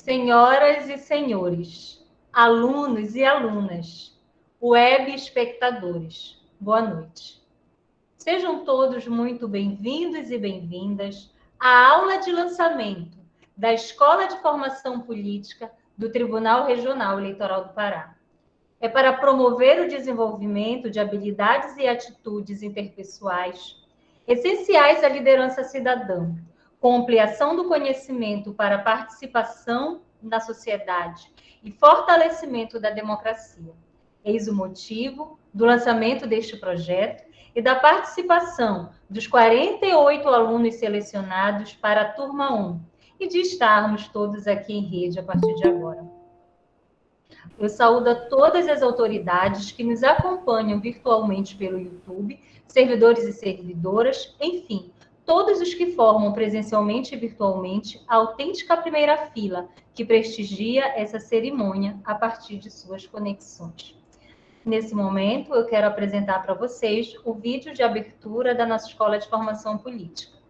Senhoras e senhores, alunos e alunas, web espectadores, boa noite. Sejam todos muito bem-vindos e bem-vindas à aula de lançamento da Escola de Formação Política do Tribunal Regional Eleitoral do Pará. É para promover o desenvolvimento de habilidades e atitudes interpessoais essenciais à liderança cidadã, com ampliação do conhecimento para a participação na sociedade e fortalecimento da democracia. Eis o motivo do lançamento deste projeto e da participação dos 48 alunos selecionados para a turma 1 e de estarmos todos aqui em rede a partir de agora. Eu saúdo a todas as autoridades que nos acompanham virtualmente pelo YouTube, servidores e servidoras, enfim, todos os que formam presencialmente e virtualmente a autêntica primeira fila que prestigia essa cerimônia a partir de suas conexões. Nesse momento, eu quero apresentar para vocês o vídeo de abertura da nossa Escola de Formação Política.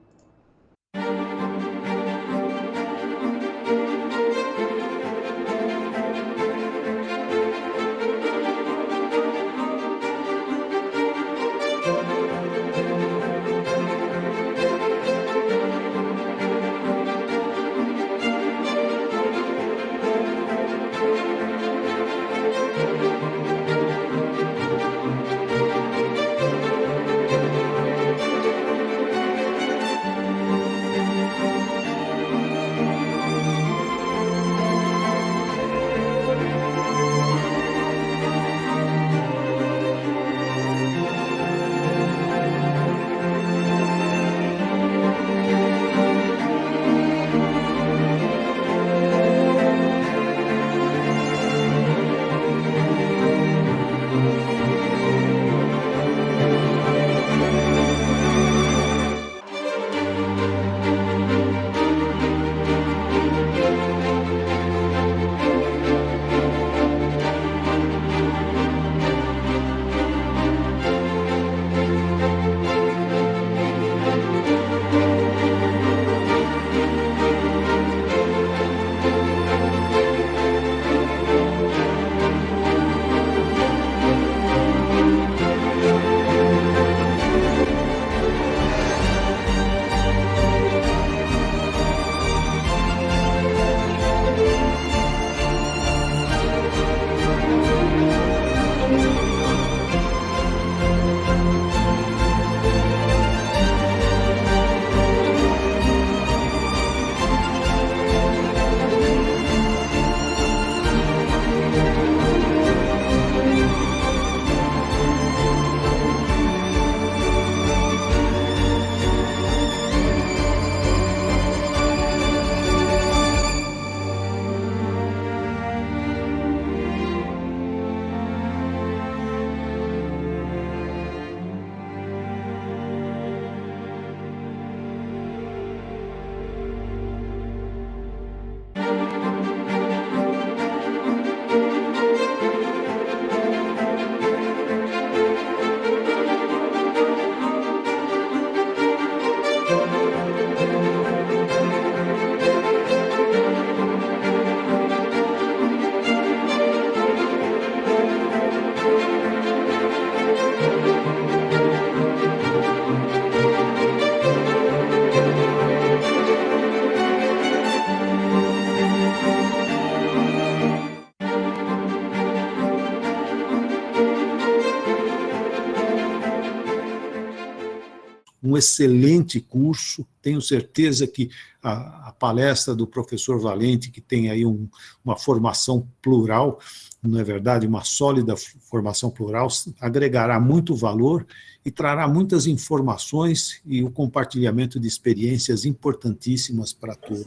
Um excelente curso, tenho certeza que a palestra do professor Valente, que tem aí uma formação plural, não é verdade, uma sólida formação plural, agregará muito valor e trará muitas informações e o compartilhamento de experiências importantíssimas para todos.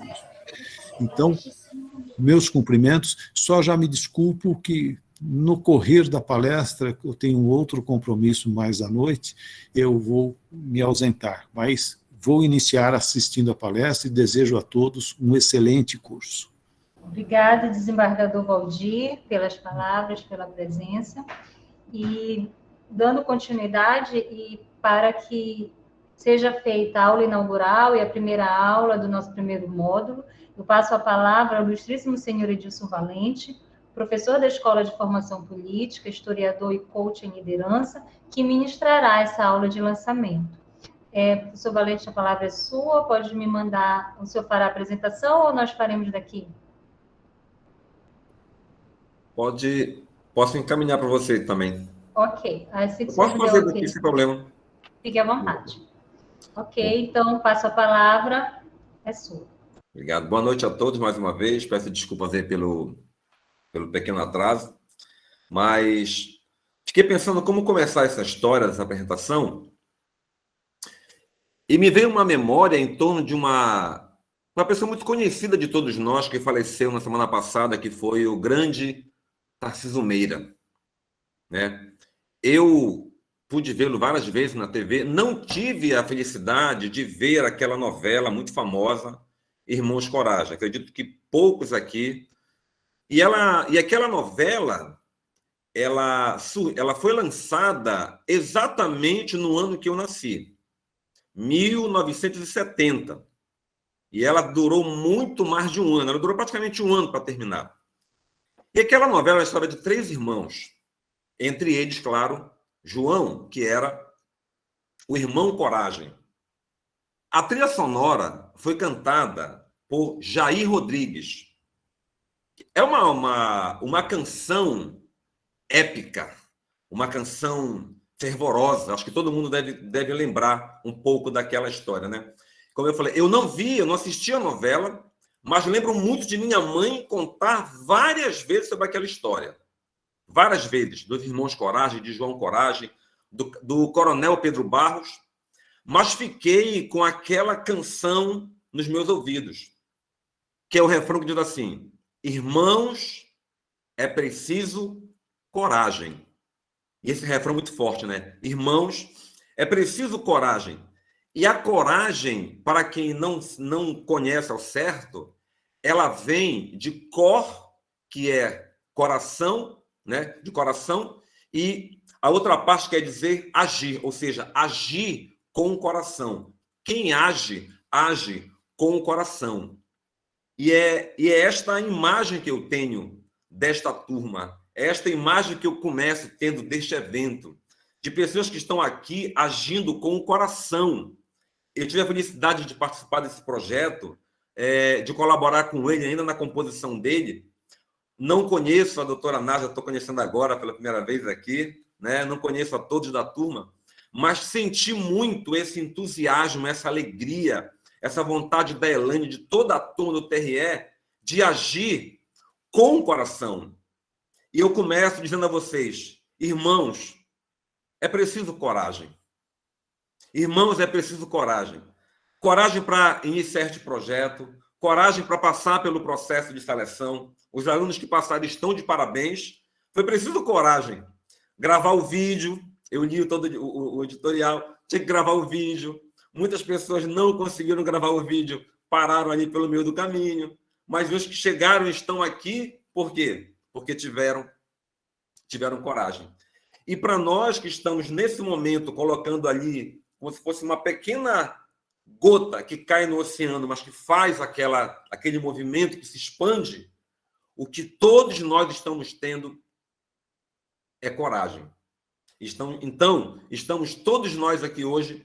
Então, meus cumprimentos, só já me desculpo que no correr da palestra, eu tenho um outro compromisso mais à noite, eu vou me ausentar, mas vou iniciar assistindo a palestra e desejo a todos um excelente curso. Obrigada, desembargador Valdir, pelas palavras, pela presença. E dando continuidade, e para que seja feita a aula inaugural e a primeira aula do nosso primeiro módulo. Eu passo a palavra ao ilustríssimo senhor Edilson Valente, professor da Escola de Formação Política, historiador e coach em liderança, que ministrará essa aula de lançamento. Professor Valente, a palavra é sua, pode me mandar, o senhor fará a apresentação ou nós faremos daqui? Posso encaminhar para você também. Ok. Assim que posso fazer daqui, sem problema. Fique à vontade. Ok, então passo a palavra, é sua. Obrigado. Boa noite a todos mais uma vez. Peço desculpas aí pelo pequeno atraso, mas fiquei pensando como começar essa história, essa apresentação, e me veio uma memória em torno de uma pessoa muito conhecida de todos nós, que faleceu na semana passada, que foi o grande Tarcísio Meira, né? Eu pude vê-lo várias vezes na TV, não tive a felicidade de ver aquela novela muito famosa, Irmãos Coragem. Acredito que poucos aqui. E aquela novela, ela foi lançada exatamente no ano que eu nasci, 1970. E ela durou muito mais de um ano, ela durou praticamente um ano para terminar. E aquela novela é a história de 3 irmãos, entre eles, claro, João, que era o irmão Coragem. A trilha sonora foi cantada por Jair Rodrigues. É uma canção épica, uma canção fervorosa. Acho que todo mundo deve lembrar um pouco daquela história, né? Como eu falei, eu não assisti a novela, mas lembro muito de minha mãe contar várias vezes sobre aquela história. Várias vezes, dos irmãos Coragem, de João Coragem, do coronel Pedro Barros, mas fiquei com aquela canção nos meus ouvidos, que é o refrão que diz assim: irmãos, é preciso coragem. E esse refrão é muito forte, né? Irmãos, é preciso coragem. E a coragem, para quem não conhece ao certo, ela vem de cor, que é coração, né? De coração, e a outra parte quer dizer agir, ou seja, agir com o coração. Quem age com o coração. E é esta a imagem que eu tenho desta turma, é esta imagem que eu começo tendo deste evento, de pessoas que estão aqui agindo com o coração. Eu tive a felicidade de participar desse projeto, de colaborar com ele ainda na composição dele. Não conheço a doutora Nádia, estou conhecendo agora pela primeira vez aqui, né? Não conheço a todos da turma, mas senti muito esse entusiasmo, essa alegria, essa vontade da Elaine, de toda a turma do TRE, de agir com o coração. E eu começo dizendo a vocês, irmãos, é preciso coragem. Irmãos, é preciso coragem. Coragem para iniciar este projeto, coragem para passar pelo processo de seleção. Os alunos que passaram estão de parabéns. Foi preciso coragem. Gravar o vídeo, eu li todo o editorial, tinha que gravar o vídeo. Muitas pessoas não conseguiram gravar o vídeo, pararam ali pelo meio do caminho. Mas os que chegaram estão aqui, por quê? Porque tiveram coragem. E para nós que estamos, nesse momento, colocando ali, como se fosse uma pequena gota que cai no oceano, mas que faz aquele movimento que se expande, o que todos nós estamos tendo é coragem. Então, estamos todos nós aqui hoje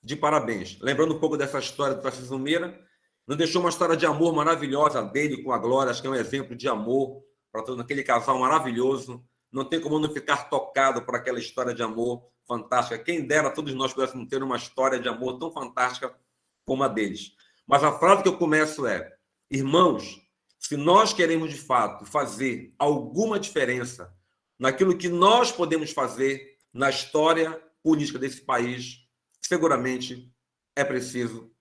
de parabéns. Lembrando um pouco dessa história do Tarcísio Meira, nos deixou uma história de amor maravilhosa dele com a Glória, acho que é um exemplo de amor para todo aquele casal maravilhoso. Não tem como não ficar tocado por aquela história de amor fantástica. Quem dera todos nós pudéssemos ter uma história de amor tão fantástica como a deles. Mas a frase que eu começo é: irmãos, se nós queremos de fato fazer alguma diferença naquilo que nós podemos fazer na história política desse país, seguramente é preciso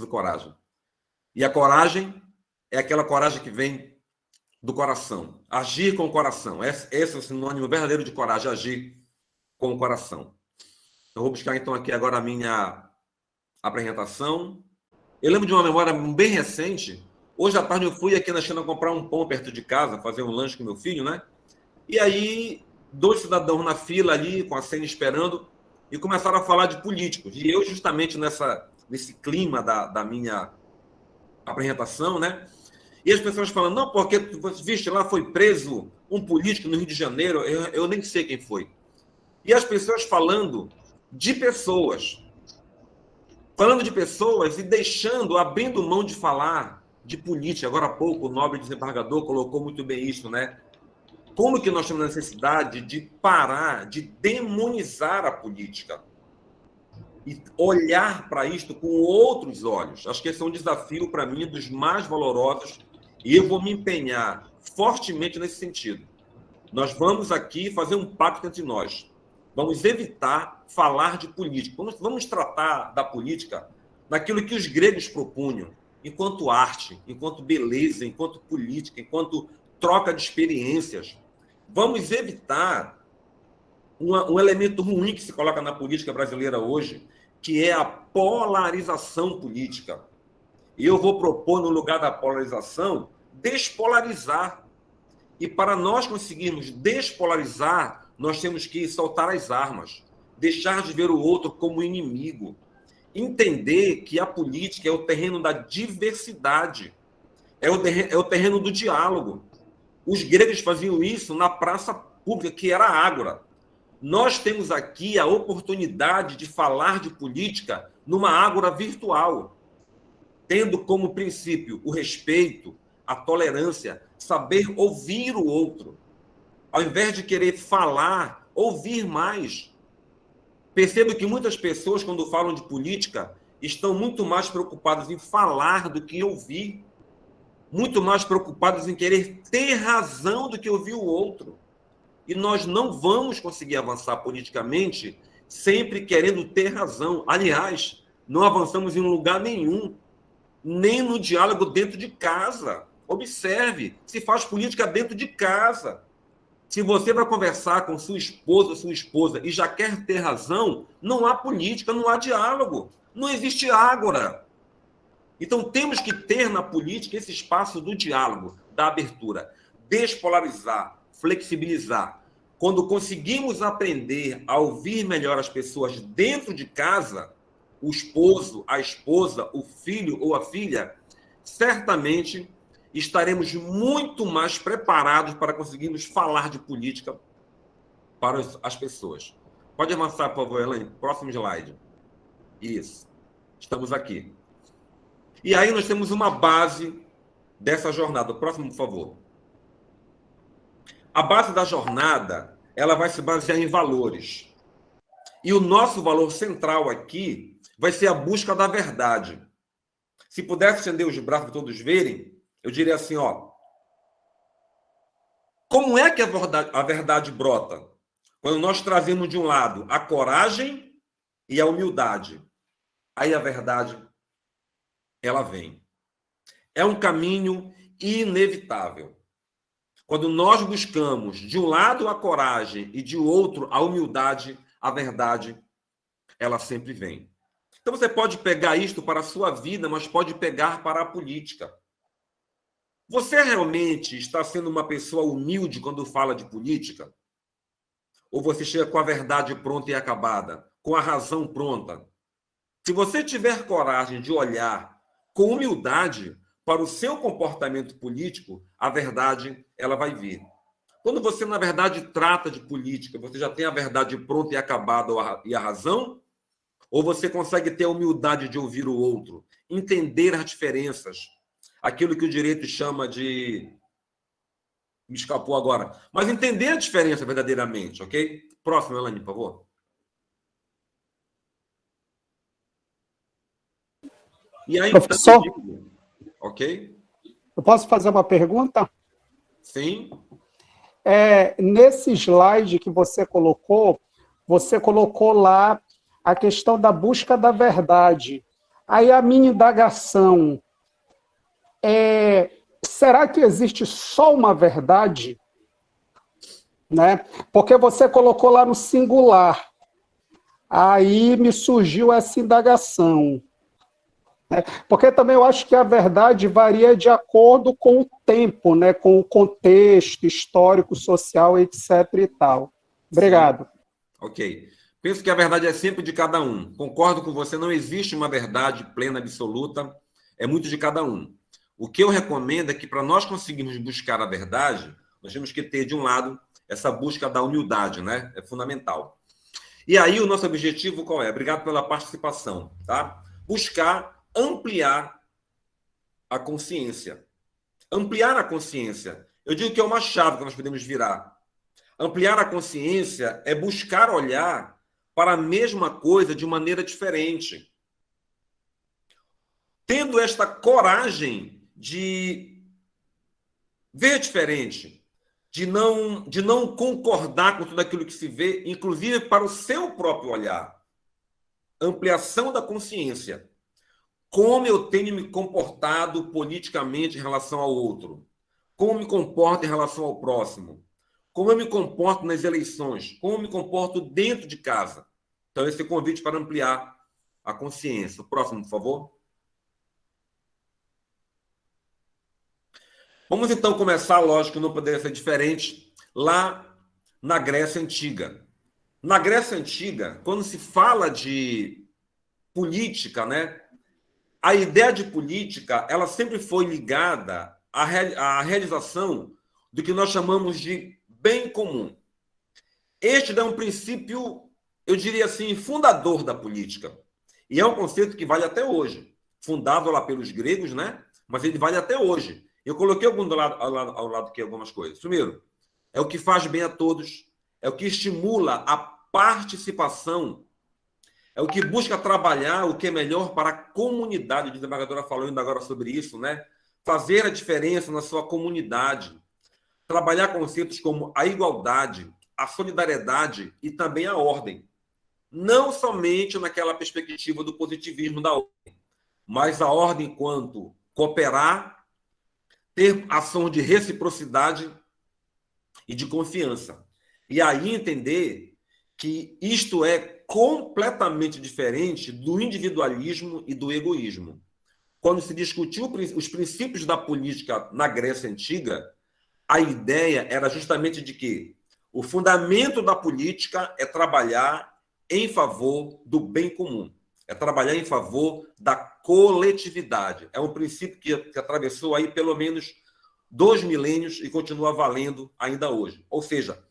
coragem. E a coragem é aquela coragem que vem do coração. Agir com o coração. Esse é o sinônimo verdadeiro de coragem, agir com o coração. Eu vou buscar, então, aqui agora a minha apresentação. Eu lembro de uma memória bem recente. Hoje à tarde eu fui aqui na China comprar um pão perto de casa, fazer um lanche com meu filho, né? E aí, 2 cidadãos na fila ali, com a cena esperando, e começaram a falar de políticos. E eu, justamente nesse clima da minha apresentação, né? E as pessoas falam, não, porque, viste, lá foi preso um político no Rio de Janeiro, eu nem sei quem foi. E as pessoas falando de pessoas e deixando, abrindo mão de falar de política. Agora há pouco, o nobre desembargador colocou muito bem isso, né? Como que nós temos a necessidade de parar, de demonizar a política e olhar para isto com outros olhos. Acho que esse é um desafio, para mim, dos mais valorosos, e eu vou me empenhar fortemente nesse sentido. Nós vamos aqui fazer um pacto entre nós. Vamos evitar falar de política. Vamos tratar da política naquilo que os gregos propunham, enquanto arte, enquanto beleza, enquanto política, enquanto troca de experiências. Vamos evitar um elemento ruim que se coloca na política brasileira hoje, que é a polarização política. E eu vou propor, no lugar da polarização, despolarizar. E para nós conseguirmos despolarizar, nós temos que soltar as armas, deixar de ver o outro como inimigo, entender que a política é o terreno da diversidade, é o terreno do diálogo. Os gregos faziam isso na praça pública, que era a ágora. Nós temos aqui a oportunidade de falar de política numa ágora virtual, tendo como princípio o respeito, a tolerância, saber ouvir o outro. Ao invés de querer falar, ouvir mais. Percebo que muitas pessoas, quando falam de política, estão muito mais preocupadas em falar do que ouvir. Muito mais preocupadas em querer ter razão do que ouvir o outro. E nós não vamos conseguir avançar politicamente sempre querendo ter razão. Aliás, não avançamos em lugar nenhum, nem no diálogo dentro de casa. Observe, se faz política dentro de casa. Se você vai conversar com sua esposa, e já quer ter razão, não há política, não há diálogo. Não existe ágora. Então, temos que ter na política esse espaço do diálogo, da abertura, despolarizar, flexibilizar. Quando conseguimos aprender a ouvir melhor as pessoas dentro de casa, o esposo, a esposa, o filho ou a filha, certamente estaremos muito mais preparados para conseguirmos falar de política para as pessoas. Pode avançar, por favor, Elaine. Próximo slide. Isso. Estamos aqui. E aí nós temos uma base dessa jornada. Próximo, por favor. A base da jornada, ela vai se basear em valores. E o nosso valor central aqui vai ser a busca da verdade. Se pudesse estender os braços para todos verem, eu diria assim, ó. Como é que a verdade brota? Quando nós trazemos de um lado a coragem e a humildade. Aí a verdade, ela vem. É um caminho inevitável. Quando nós buscamos de um lado a coragem e de outro a humildade, a verdade, ela sempre vem. Então você pode pegar isto para a sua vida, mas pode pegar para a política. Você realmente está sendo uma pessoa humilde quando fala de política? Ou você chega com a verdade pronta e acabada, com a razão pronta? Se você tiver coragem de olhar com humildade para o seu comportamento político, a verdade, ela vai vir. Quando você, na verdade, trata de política, você já tem a verdade pronta e acabada e a razão? Ou você consegue ter a humildade de ouvir o outro, entender as diferenças, aquilo que o direito chama de... Me escapou agora. Mas entender a diferença verdadeiramente, ok? Próximo, Elaine, por favor. E aí, professor, ok? eu posso fazer uma pergunta? Sim. Nesse slide que você colocou lá a questão da busca da verdade. Aí a minha indagação será que existe só uma verdade? Né? Porque você colocou lá no singular. Aí me surgiu essa indagação. Porque também eu acho que a verdade varia de acordo com o tempo, né? Com o contexto histórico, social, etc. e tal. Obrigado. Sim. Ok. Penso que a verdade é sempre de cada um. Concordo com você, não existe uma verdade plena, absoluta, é muito de cada um. O que eu recomendo é que, para nós conseguirmos buscar a verdade, nós temos que ter, de um lado, essa busca da humildade, né? É fundamental. E aí, o nosso objetivo qual é? Obrigado pela participação, tá? Buscar ampliar a consciência. Ampliar a consciência. Eu digo que é uma chave que nós podemos virar. Ampliar a consciência é buscar olhar para a mesma coisa de maneira diferente. Tendo esta coragem de ver diferente, de não concordar com tudo aquilo que se vê, inclusive para o seu próprio olhar. Ampliação da consciência. Como eu tenho me comportado politicamente em relação ao outro? Como me comporto em relação ao próximo? Como eu me comporto nas eleições? Como eu me comporto dentro de casa? Então, esse é o convite para ampliar a consciência. O próximo, por favor. Vamos, então, começar, lógico, não poderia ser diferente, lá na Grécia Antiga. Na Grécia Antiga, quando se fala de política, né? A ideia de política, ela sempre foi ligada à realização do que nós chamamos de bem comum. Este é um princípio, eu diria assim, fundador da política. E é um conceito que vale até hoje. Fundado lá pelos gregos, né? Mas ele vale até hoje. Eu coloquei ao lado aqui algumas coisas. Primeiro, é o que faz bem a todos, é o que estimula a participação, é o que busca trabalhar o que é melhor para a comunidade. A desembargadora falou ainda agora sobre isso, né? Fazer a diferença na sua comunidade. Trabalhar conceitos como a igualdade, a solidariedade e também a ordem. Não somente naquela perspectiva do positivismo da ordem, mas a ordem enquanto cooperar, ter ação de reciprocidade e de confiança. E aí entender que isto é completamente diferente do individualismo e do egoísmo. Quando se discutiu os princípios da política na Grécia Antiga, a ideia era justamente de que o fundamento da política é trabalhar em favor do bem comum, é trabalhar em favor da coletividade. É um princípio que atravessou aí pelo menos 2 milênios e continua valendo ainda hoje. Ou seja,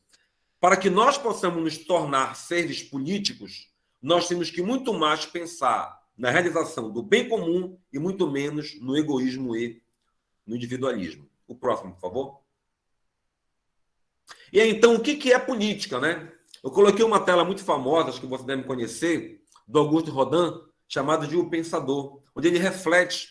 para que nós possamos nos tornar seres políticos, nós temos que muito mais pensar na realização do bem comum e muito menos no egoísmo e no individualismo. O próximo, por favor. E aí, então, o que é política, né? Eu coloquei uma tela muito famosa, acho que você deve conhecer, do Auguste Rodin, chamada de O Pensador, onde ele reflete.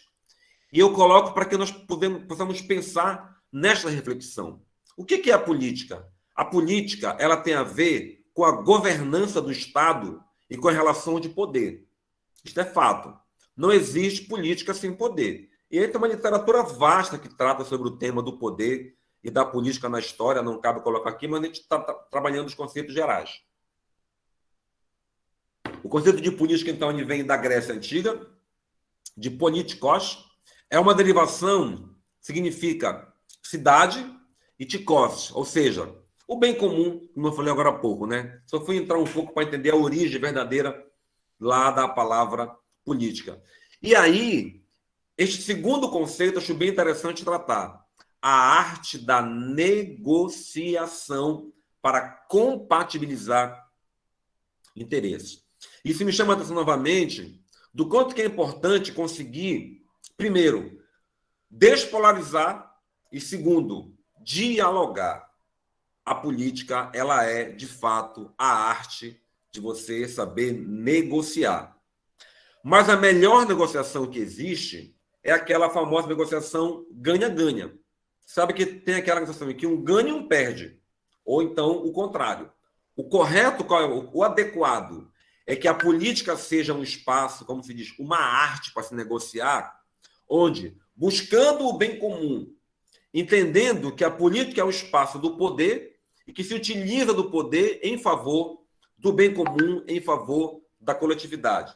E eu coloco para que nós possamos pensar nesta reflexão. O que é a política? A política, ela tem a ver com a governança do Estado e com a relação de poder. Isto é fato. Não existe política sem poder. E aí tem uma literatura vasta que trata sobre o tema do poder e da política na história, não cabe colocar aqui, mas a gente está trabalhando os conceitos gerais. O conceito de política, então, ele vem da Grécia Antiga, de politikos, é uma derivação, significa cidade, e tikos, ou seja, o bem comum, como eu falei agora há pouco, né? Só fui entrar um pouco para entender a origem verdadeira lá da palavra política. E aí, este segundo conceito, acho bem interessante tratar. A arte da negociação para compatibilizar interesses. Isso me chama a atenção novamente do quanto que é importante conseguir, primeiro, despolarizar e, segundo, dialogar. A política, ela é, de fato, a arte de você saber negociar. Mas a melhor negociação que existe é aquela famosa negociação ganha-ganha. Sabe que tem aquela negociação em que um ganha e um perde. Ou então o contrário. O correto, o adequado, é que a política seja um espaço, como se diz, uma arte para se negociar, onde, buscando o bem comum, entendendo que a política é o espaço do poder e que se utiliza do poder em favor do bem comum, em favor da coletividade.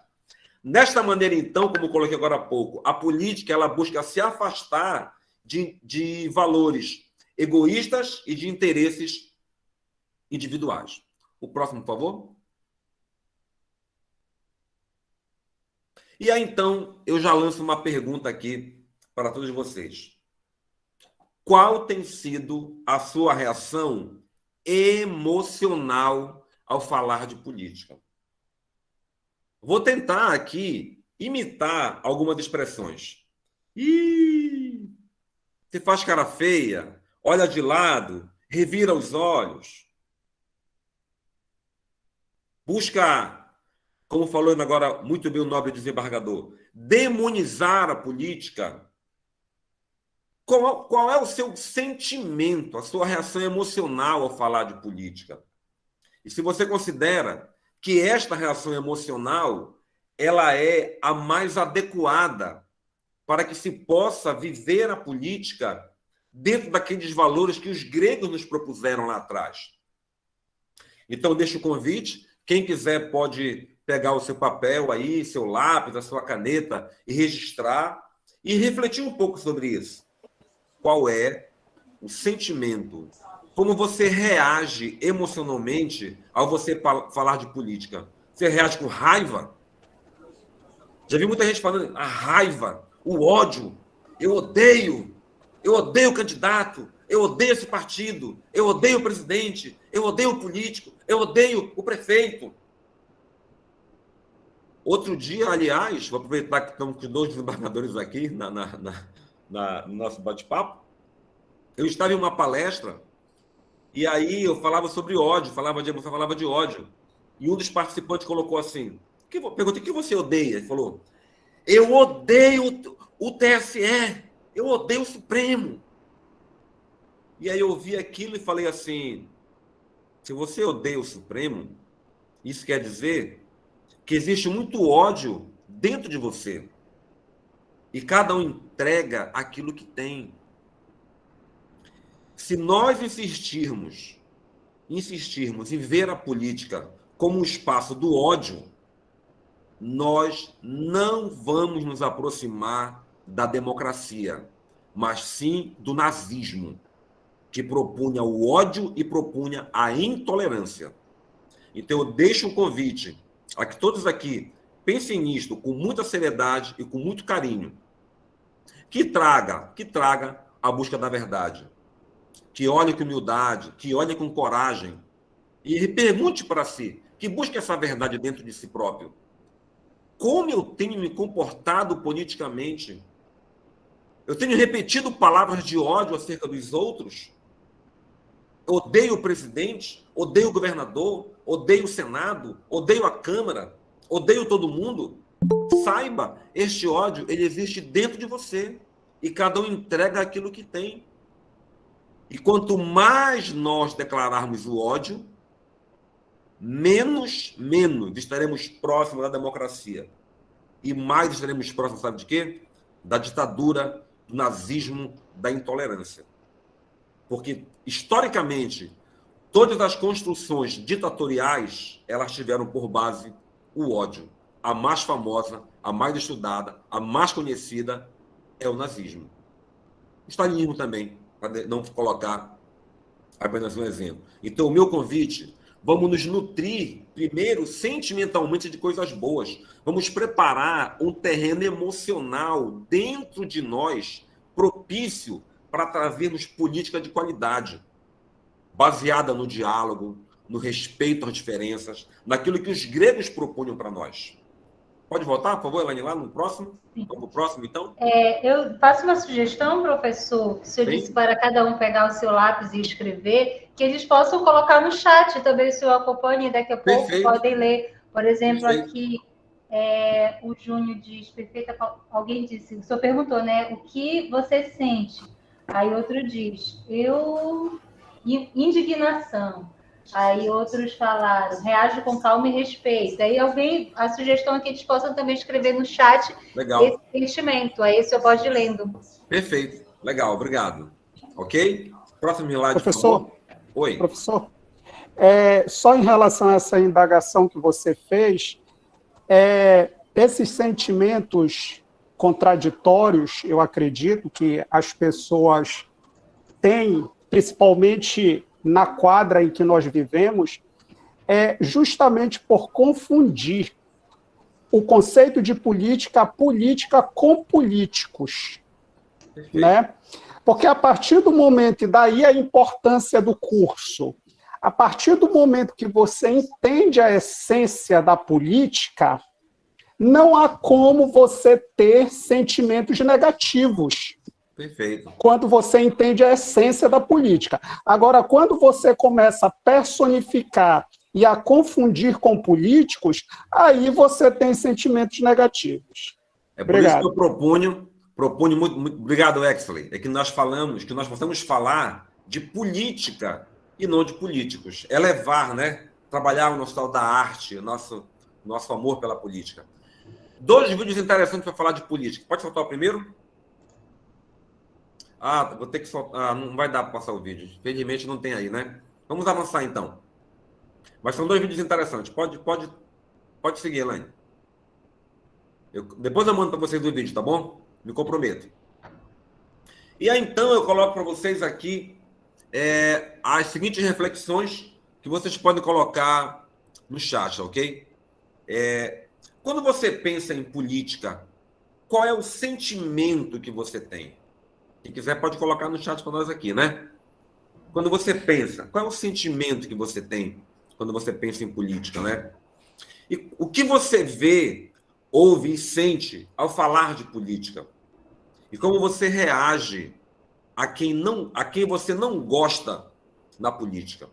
Desta maneira, então, como coloquei agora há pouco, a política ela busca se afastar de valores egoístas e de interesses individuais. O próximo, por favor. E aí, então, eu já lanço uma pergunta aqui para todos vocês. Qual tem sido a sua reação emocional ao falar de política? Vou tentar aqui imitar algumas expressões. Ih, você faz cara feia, olha de lado, revira os olhos. Busca, como falou agora muito bem o nobre desembargador, demonizar a política. Qual é o seu sentimento, a sua reação emocional ao falar de política? E se você considera que esta reação emocional ela é a mais adequada para que se possa viver a política dentro daqueles valores que os gregos nos propuseram lá atrás. Então, deixo o convite. Quem quiser pode pegar o seu papel aí, seu lápis, a sua caneta e registrar e refletir um pouco sobre isso. Qual é o sentimento? Como você reage emocionalmente ao você falar de política? Você reage com raiva? Já vi muita gente falando a raiva, o ódio. Eu odeio o candidato, eu odeio esse partido, eu odeio o presidente, eu odeio o político, eu odeio o prefeito. Outro dia, aliás, vou aproveitar que estamos com 2 desembargadores aqui no nosso bate-papo, eu estava em uma palestra e aí eu falava sobre ódio, falava de emoção, falava de ódio. E um dos participantes colocou assim, perguntei, o que você odeia? Ele falou, eu odeio o TSE, eu odeio o Supremo. E aí eu ouvi aquilo e falei assim, se você odeia o Supremo, isso quer dizer que existe muito ódio dentro de você. E cada um entrega aquilo que tem. Se nós insistirmos em ver a política como um espaço do ódio, nós não vamos nos aproximar da democracia, mas sim do nazismo, que propunha o ódio e propunha a intolerância. Então, eu deixo um convite a que todos aqui pensem nisto com muita seriedade e com muito carinho, que traga a busca da verdade, que olhe com humildade, que olhe com coragem e pergunte para si, que busque essa verdade dentro de si próprio. Como eu tenho me comportado politicamente? Eu tenho repetido palavras de ódio acerca dos outros? Odeio o presidente, odeio o governador, odeio o Senado, odeio a Câmara, odeio todo mundo? Saiba, este ódio, ele existe dentro de você. E cada um entrega aquilo que tem. E quanto mais nós declararmos o ódio, menos estaremos próximos da democracia. E mais estaremos próximos, sabe de quê? Da ditadura, do nazismo, da intolerância. Porque, historicamente, todas as construções ditatoriais, elas tiveram por base o ódio. A mais famosa, a mais estudada, a mais conhecida é o nazismo. O stalinismo também, para não colocar apenas um exemplo. Então, o meu convite, vamos nos nutrir, primeiro, sentimentalmente de coisas boas. Vamos preparar um terreno emocional dentro de nós, propício para trazermos política de qualidade, baseada no diálogo, no respeito às diferenças, naquilo que os gregos propunham para nós. Pode voltar, por favor, Elaine, lá no próximo? Vamos para o próximo, então? Eu faço uma sugestão, professor, que o senhor disse para cada um pegar o seu lápis e escrever, que eles possam colocar no chat também, o senhor acompanha, daqui a pouco podem ler. Por exemplo, aqui, o Júnior diz, perfeita, alguém disse, o senhor perguntou, né, o que você sente? Aí outro diz, indignação. Aí outros falaram, reage com calma e respeito. Aí a sugestão é que eles possam também escrever no chat esse sentimento. Aí o senhor pode ir lendo. Perfeito. Legal, obrigado. Ok? Próximo slide, professor. Por favor. Oi. Professor, só em relação a essa indagação que você fez, esses sentimentos contraditórios, eu acredito que as pessoas têm, principalmente na quadra em que nós vivemos, justamente por confundir o conceito de política, a política com políticos. Né? Porque a partir do momento, e daí a importância do curso, a partir do momento que você entende a essência da política, não há como você ter sentimentos negativos. Perfeito. Quando você entende a essência da política. Agora, quando você começa a personificar e a confundir com políticos, aí você tem sentimentos negativos. É por isso que eu proponho muito, obrigado, Exley, é que nós possamos falar de política e não de políticos. É levar, né? Trabalhar o nosso tal da arte, o nosso amor pela política. 2 vídeos interessantes para falar de política. Pode soltar o primeiro? Vou ter que soltar. Não vai dar para passar o vídeo. Infelizmente não tem aí, né? Vamos avançar então. Mas são 2 vídeos interessantes. Pode seguir, Elaine. Depois eu mando para vocês o vídeo, tá bom? Me comprometo. E aí então eu coloco para vocês aqui as seguintes reflexões que vocês podem colocar no chat, ok? Quando você pensa em política, qual é o sentimento que você tem? Quem quiser pode colocar no chat para nós aqui, né? Quando você pensa, qual é o sentimento que você tem quando você pensa em política, né? E o que você vê, ouve e sente ao falar de política? E como você reage a quem você não gosta na política?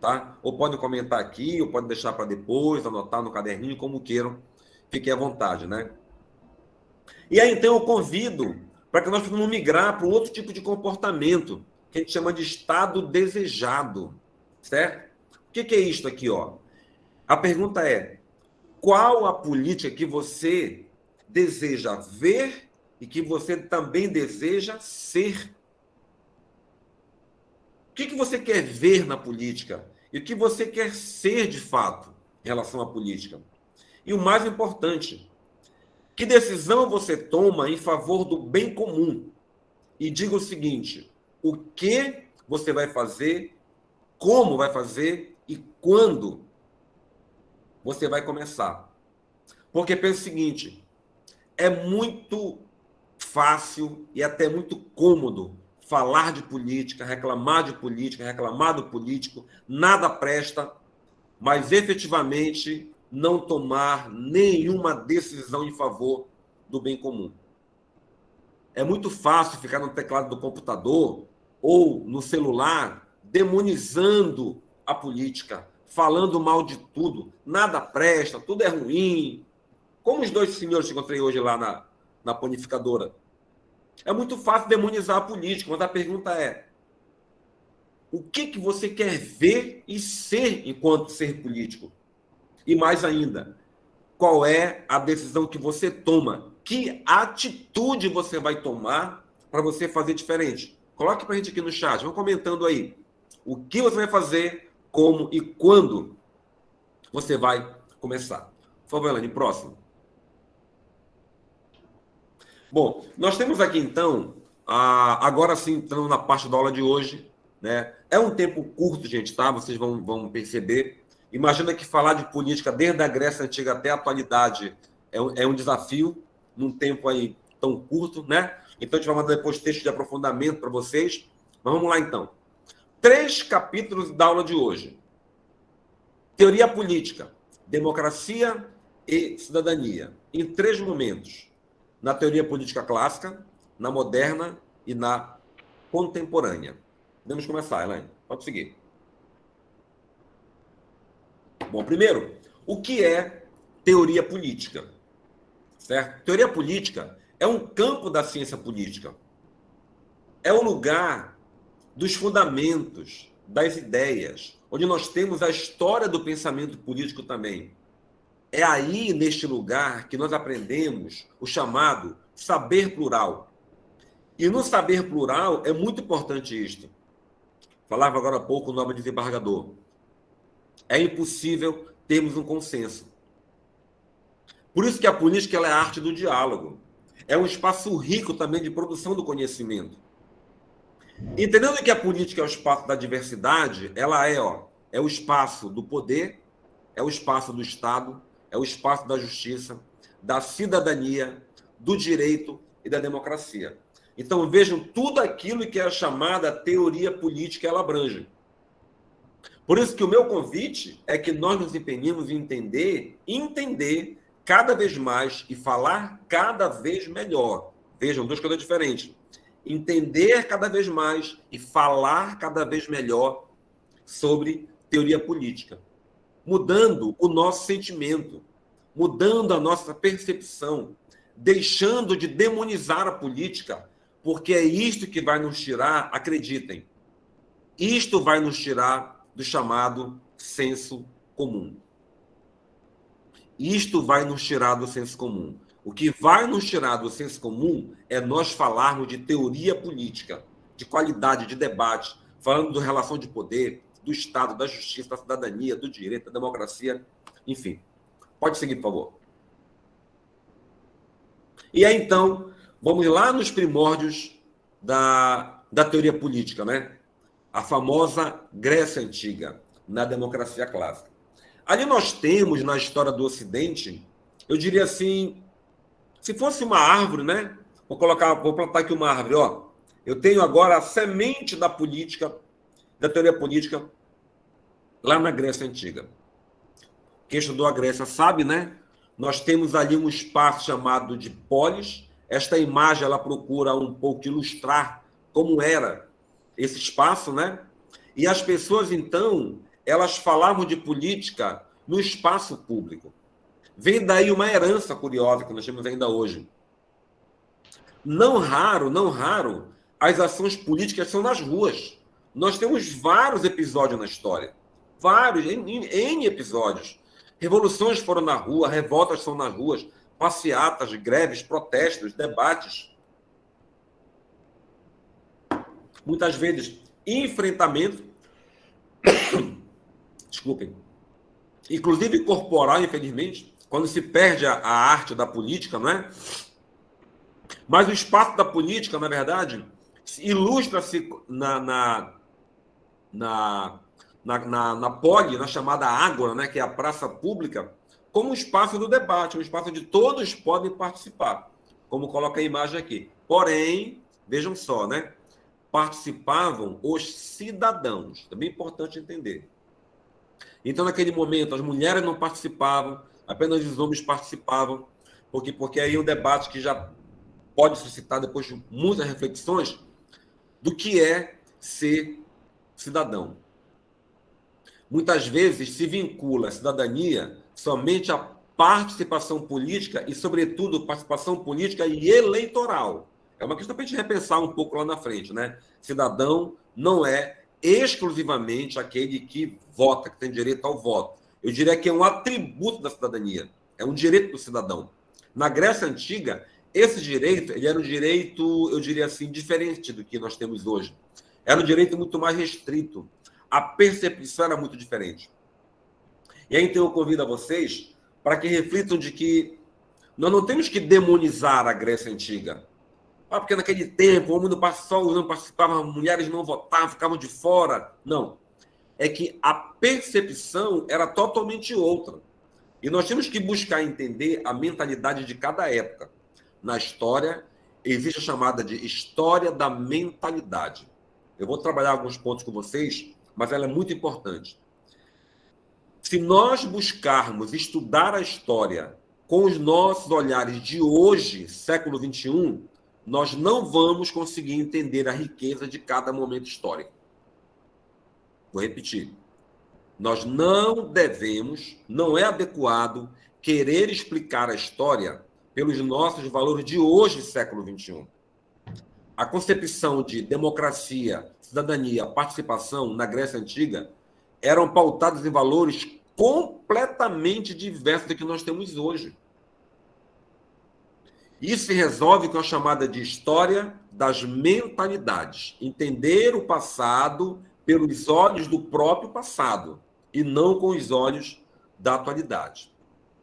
Tá? Ou pode comentar aqui, ou pode deixar para depois, anotar no caderninho, como queiram. Fiquem à vontade, né? E aí, então, eu convido para que nós possamos migrar para um outro tipo de comportamento, que a gente chama de estado desejado, certo? O que é isso aqui, ó? A pergunta é, qual a política que você deseja ver e que você também deseja ser? O que você quer ver na política? E o que você quer ser de fato em relação à política? E o mais importante, que decisão você toma em favor do bem comum? E diga o seguinte, o que você vai fazer, como vai fazer e quando você vai começar? Porque pensa o seguinte, é muito fácil e até muito cômodo falar de política, reclamar do político, nada presta, mas efetivamente não tomar nenhuma decisão em favor do bem comum. É muito fácil ficar no teclado do computador ou no celular demonizando a política, falando mal de tudo, nada presta, tudo é ruim. Como os 2 senhores que encontrei hoje lá na panificadora. É muito fácil demonizar a política, mas a pergunta é, o que você quer ver e ser enquanto ser político? E mais ainda, qual é a decisão que você toma? Que atitude você vai tomar para você fazer diferente? Coloque para a gente aqui no chat, vão comentando aí. O que você vai fazer, como e quando você vai começar. Por favor, Elaine, próximo. Bom, nós temos aqui então, agora sim, entrando na parte da aula de hoje, né? É um tempo curto, gente, tá? Vocês vão perceber. Imagina que falar de política desde a Grécia Antiga até a atualidade é um desafio, num tempo aí tão curto, né? Então a gente vai mandar depois texto de aprofundamento para vocês. Mas vamos lá então. 3 capítulos da aula de hoje. Teoria política, democracia e cidadania. Em 3 momentos. Na teoria política clássica, na moderna e na contemporânea. Podemos começar, Elaine. Pode seguir. Bom, primeiro, o que é teoria política? Certo? Teoria política é um campo da ciência política. É o lugar dos fundamentos, das ideias, onde nós temos a história do pensamento político também. É aí, neste lugar, que nós aprendemos o chamado saber plural. E no saber plural é muito importante isto. Falava agora há pouco o nobre desembargador. É impossível termos um consenso. Por isso que a política ela é a arte do diálogo. É um espaço rico também de produção do conhecimento. Entendendo que a política é o espaço da diversidade, ela é o espaço do poder, é o espaço do Estado, é é o espaço da justiça, da cidadania, do direito e da democracia. Então, vejam tudo aquilo que é a chamada teoria política, ela abrange. Por isso que o meu convite é que nós nos empenhemos em entender cada vez mais e falar cada vez melhor. Vejam, duas coisas diferentes. Entender cada vez mais e falar cada vez melhor sobre teoria política. Mudando o nosso sentimento, mudando a nossa percepção, deixando de demonizar a política, porque é isto que vai nos tirar, acreditem, isto vai nos tirar do chamado senso comum. Isto vai nos tirar do senso comum. O que vai nos tirar do senso comum é nós falarmos de teoria política, de qualidade de debate, falando da relação de poder, do Estado, da justiça, da cidadania, do direito, da democracia, enfim. Pode seguir, por favor. E aí, então, vamos lá nos primórdios da teoria política, né? A famosa Grécia Antiga, na democracia clássica. Ali nós temos, na história do Ocidente, eu diria assim, se fosse uma árvore, né? Vou plantar aqui uma árvore, ó. Eu tenho agora a semente da política, da teoria política, lá na Grécia Antiga. Quem estudou a Grécia sabe, né? Nós temos ali um espaço chamado de polis. Esta imagem, ela procura um pouco ilustrar como era esse espaço, né? E as pessoas, então, elas falavam de política no espaço público. Vem daí uma herança curiosa que nós temos ainda hoje. Não raro, as ações políticas são nas ruas. Nós temos vários episódios na história. Vários, N episódios. Revoluções foram na rua, revoltas são nas ruas, passeatas, greves, protestos, debates. Muitas vezes, enfrentamento, desculpem, inclusive corporal, infelizmente, quando se perde a arte da política, não é? Mas o espaço da política, na verdade, ilustra-se na poli, na chamada ágora, né, que é a praça pública, como um espaço do debate, um espaço onde todos podem participar, como coloca a imagem aqui. Porém, vejam só, né? Participavam os cidadãos. Também é importante entender. Então, naquele momento, as mulheres não participavam, apenas os homens participavam, porque aí é um debate que já pode suscitar, depois de muitas reflexões, do que é ser cidadão. Muitas vezes se vincula a cidadania somente à participação política e, sobretudo, participação política e eleitoral. É uma questão para a gente repensar um pouco lá na frente, né? Cidadão não é exclusivamente aquele que vota, que tem direito ao voto. Eu diria que é um atributo da cidadania, é um direito do cidadão. Na Grécia Antiga, esse direito, ele era um direito, eu diria assim, diferente do que nós temos hoje. Era um direito muito mais restrito. A percepção era muito diferente. E aí, então, eu convido a vocês para que reflitam de que nós não temos que demonizar a Grécia Antiga. Porque naquele tempo, o homem não participava, mulheres não votavam, ficavam de fora. Não. É que a percepção era totalmente outra. E nós temos que buscar entender a mentalidade de cada época. Na história, existe a chamada de história da mentalidade. Eu vou trabalhar alguns pontos com vocês, mas ela é muito importante. Se nós buscarmos estudar a história com os nossos olhares de hoje, século XXI, nós não vamos conseguir entender a riqueza de cada momento histórico. Vou repetir. Nós não devemos, não é adequado, querer explicar a história pelos nossos valores de hoje, século XXI. A concepção de democracia, cidadania, participação na Grécia Antiga eram pautadas em valores completamente diversos do que nós temos hoje. Isso se resolve com a chamada de história das mentalidades. Entender o passado pelos olhos do próprio passado e não com os olhos da atualidade.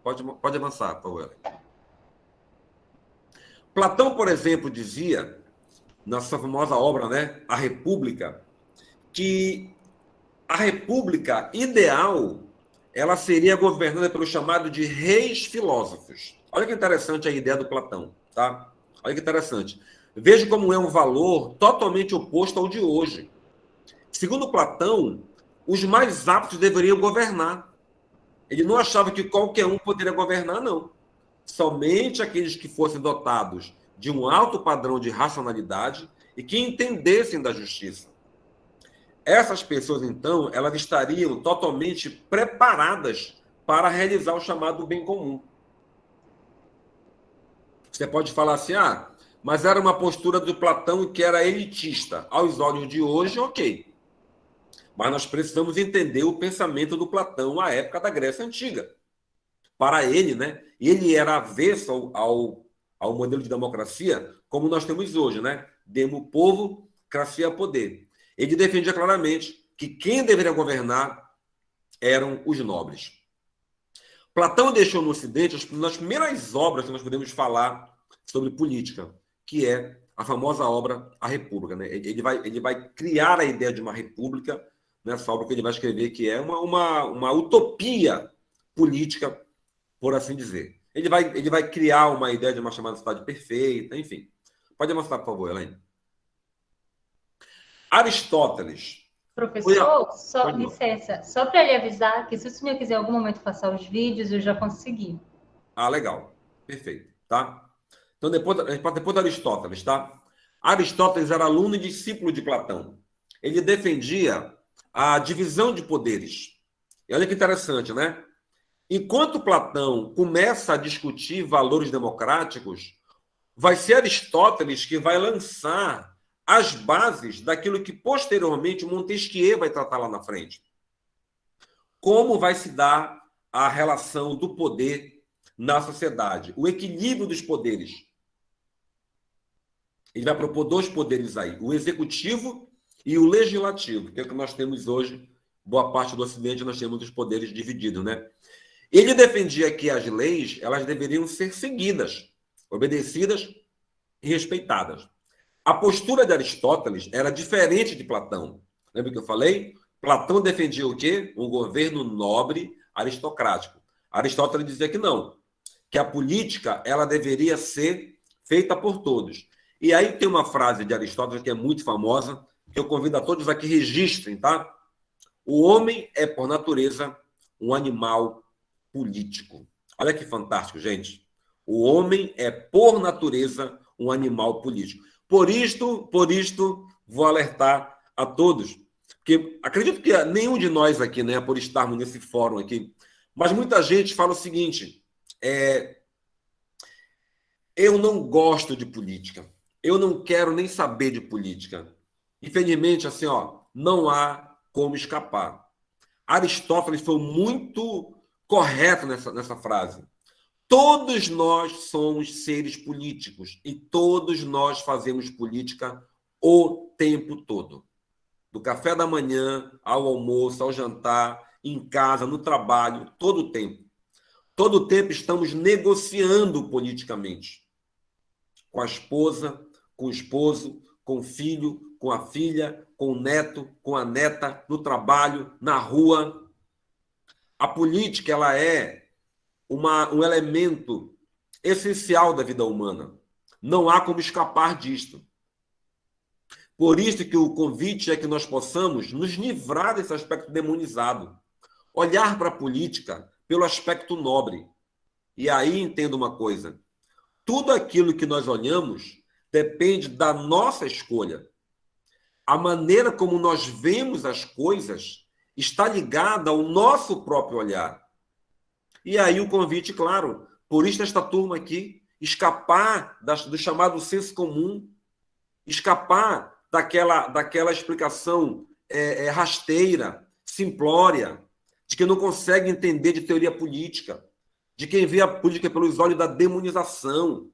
Pode avançar, por favor. Platão, por exemplo, dizia, na sua famosa obra, né, A República, que a república ideal ela seria governada pelo chamado de reis filósofos. Olha que interessante a ideia do Platão, tá? Olha que interessante. Veja como é um valor totalmente oposto ao de hoje. Segundo Platão, os mais aptos deveriam governar. Ele não achava que qualquer um poderia governar, não. Somente aqueles que fossem dotados de um alto padrão de racionalidade e que entendessem da justiça. Essas pessoas, então, elas estariam totalmente preparadas para realizar o chamado bem comum. Você pode falar assim, mas era uma postura do Platão que era elitista. Aos olhos de hoje, ok. Mas nós precisamos entender o pensamento do Platão à época da Grécia Antiga. Para ele, né, ele era avesso ao modelo de democracia como nós temos hoje, né? Demo povo, cracia poder. Ele defendia claramente que quem deveria governar eram os nobres. Platão deixou no Ocidente as primeiras obras que nós podemos falar sobre política, que é a famosa obra A República, né? Ele vai criar a ideia de uma república nessa obra que ele vai escrever, que é uma utopia política, por assim dizer. Ele vai criar uma ideia de uma chamada cidade perfeita, enfim. Pode avançar, por favor, Elaine. Aristóteles. Professor, só licença, só para lhe avisar que se o senhor quiser em algum momento passar os vídeos, eu já consegui. Legal. Perfeito, tá? Então, depois de Aristóteles, tá? Aristóteles era aluno e discípulo de Platão. Ele defendia a divisão de poderes. E olha que interessante, né? Enquanto Platão começa a discutir valores democráticos, vai ser Aristóteles que vai lançar as bases daquilo que posteriormente Montesquieu vai tratar lá na frente. Como vai se dar a relação do poder na sociedade, o equilíbrio dos poderes. Ele vai propor dois poderes aí, o executivo e o legislativo, que é o que nós temos hoje, boa parte do Ocidente, nós temos os poderes divididos, né? Ele defendia que as leis, elas deveriam ser seguidas, obedecidas e respeitadas. A postura de Aristóteles era diferente de Platão. Lembra que eu falei? Platão defendia o quê? Um governo nobre, aristocrático. Aristóteles dizia que não, que a política ela deveria ser feita por todos. E aí tem uma frase de Aristóteles que é muito famosa, que eu convido a todos a que registrem, tá? O homem é, por natureza, um animal político. Olha que fantástico, gente. O homem é, por natureza, um animal político. Por isto, vou alertar a todos, porque acredito que nenhum de nós aqui, né, por estarmos nesse fórum aqui, mas muita gente fala o seguinte, eu não gosto de política, eu não quero nem saber de política. Infelizmente, assim, não há como escapar. Aristóteles foi muito correto nessa frase. Todos nós somos seres políticos e todos nós fazemos política o tempo todo. Do café da manhã, ao almoço, ao jantar, em casa, no trabalho, todo o tempo. Todo o tempo estamos negociando politicamente. Com a esposa, com o esposo, com o filho, com a filha, com o neto, com a neta, no trabalho, na rua. A política, ela é um elemento essencial da vida humana. Não há como escapar disto. Por isso que o convite é que nós possamos nos livrar desse aspecto demonizado. Olhar para a política pelo aspecto nobre. E aí entenda uma coisa. Tudo aquilo que nós olhamos depende da nossa escolha. A maneira como nós vemos as coisas está ligada ao nosso próprio olhar. E aí o convite, claro, por isso esta turma aqui, escapar do chamado senso comum, escapar daquela explicação rasteira, simplória, de quem não consegue entender de teoria política, de quem vê a política pelos olhos da demonização.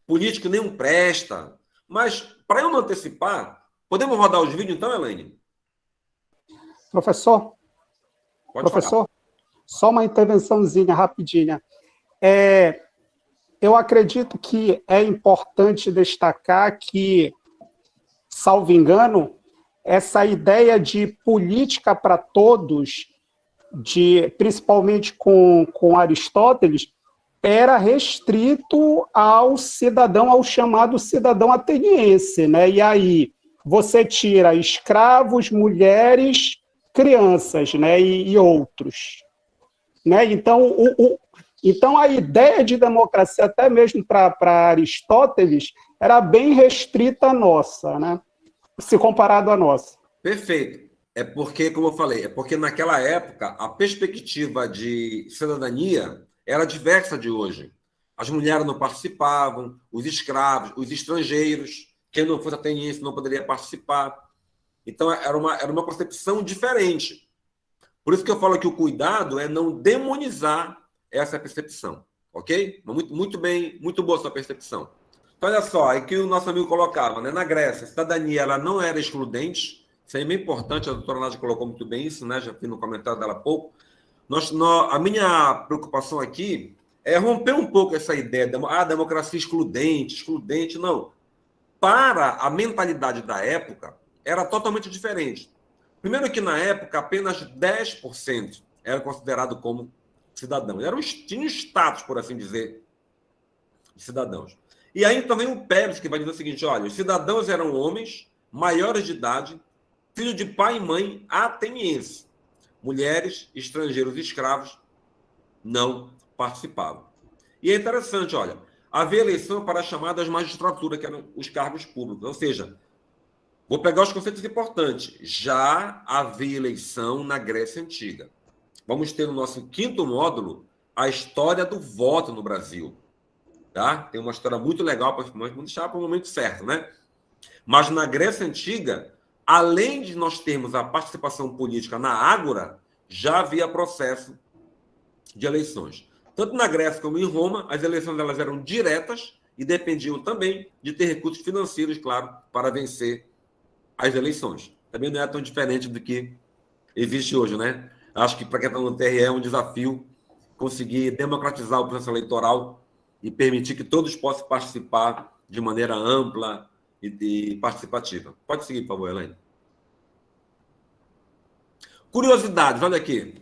Político nenhum presta. Mas, para eu não antecipar, podemos rodar os vídeos então, Elaine? Professor? Pode falar. Só uma intervençãozinha rapidinha. Eu acredito que é importante destacar que, salvo engano, essa ideia de política para todos principalmente com Aristóteles, era restrito ao cidadão, ao chamado cidadão ateniense, né? E aí você tira escravos, mulheres, crianças, né? E outros, né? Então, então a ideia de democracia, até mesmo para Aristóteles, era bem restrita à nossa, né? Se comparado à nossa. Perfeito. É porque, como eu falei, é porque naquela época a perspectiva de cidadania era diversa de hoje. As mulheres não participavam, os escravos, os estrangeiros, quem não fosse ateniense não poderia participar. Então, era uma concepção diferente. Por isso que eu falo que o cuidado é não demonizar essa percepção, ok? Muito, muito bem, muito boa sua percepção. Então, olha só, é que o nosso amigo colocava, né? Na Grécia, a cidadania ela não era excludente. Isso é bem importante, a doutora Nádia colocou muito bem isso, né? Já vi no comentário dela há pouco. A minha preocupação aqui é romper um pouco essa ideia de democracia excludente, não. Para a mentalidade da época, era totalmente diferente. Primeiro que, na época, apenas 10% era considerado como cidadão. Tinha status, por assim dizer, de cidadãos. E aí também o Pérez, que vai dizer o seguinte, olha, os cidadãos eram homens, maiores de idade, filhos de pai e mãe atenienses. Mulheres, estrangeiros e escravos não participavam. E é interessante, olha, havia eleição para as chamadas magistraturas, que eram os cargos públicos. Ou seja, vou pegar os conceitos importantes. Já havia eleição na Grécia Antiga. Vamos ter no nosso 5º módulo a história do voto no Brasil. Tá? Tem uma história muito legal, vamos deixar para o momento certo, né? Mas na Grécia Antiga, além de nós termos a participação política na ágora, já havia processo de eleições. Tanto na Grécia como em Roma, as eleições elas eram diretas e dependiam também de ter recursos financeiros, claro, para vencer as eleições. Também não é tão diferente do que existe hoje, né? Acho que para quem está no TRE é um desafio conseguir democratizar o processo eleitoral e permitir que todos possam participar de maneira ampla e participativa. Pode seguir, por favor, Elaine. Curiosidades, olha aqui.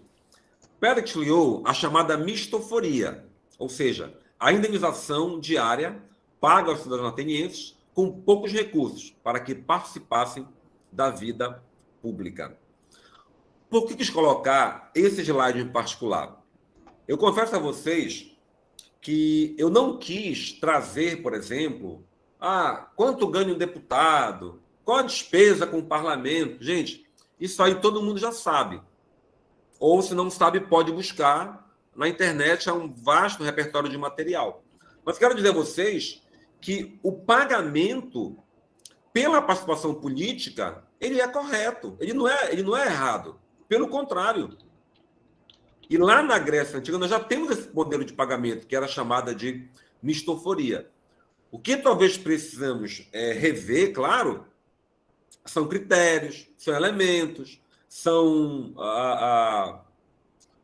Pérez criou a chamada mistoforia, ou seja, a indenização diária paga aos cidadãos atenienses com poucos recursos para que participassem da vida pública. Por que quis colocar esse slide em particular? Eu confesso a vocês que eu não quis trazer, por exemplo, quanto ganha um deputado, qual a despesa com o parlamento. Gente, isso aí todo mundo já sabe. Ou, se não sabe, pode buscar na internet, há um vasto repertório de material. Mas quero dizer a vocês que o pagamento pela participação política, ele é correto, ele não é errado. Pelo contrário. E lá na Grécia Antiga, nós já temos esse modelo de pagamento, que era chamada de mistoforia. O que talvez precisamos rever, claro, são critérios, são elementos, são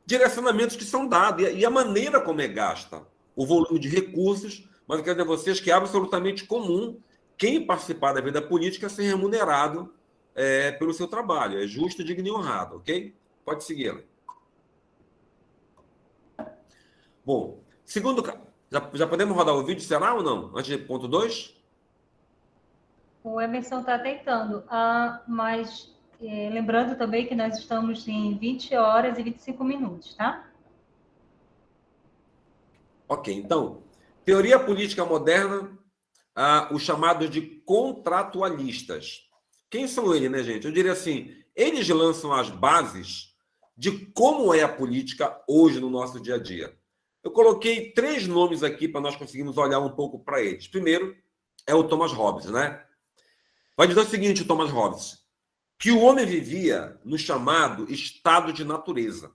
direcionamentos que são dados e a maneira como é gasta, o volume de recursos, mas eu quero dizer a vocês que é absolutamente comum quem participar da vida política ser remunerado pelo seu trabalho. É justo, digno e honrado, ok? Pode seguir, Ela. Bom, segundo... Já podemos rodar o vídeo, será ou não? Antes de ponto 2? O Emerson está tentando, mas lembrando também que nós estamos em 20 horas e 25 minutos, tá? Ok, então, teoria política moderna, os chamados de contratualistas. Quem são eles, né, gente? Eu diria assim, eles lançam as bases de como é a política hoje no nosso dia a dia. Eu coloquei 3 nomes aqui para nós conseguirmos olhar um pouco para eles. Primeiro é o Thomas Hobbes, né? Vai dizer o seguinte, o Thomas Hobbes, que o homem vivia no chamado estado de natureza.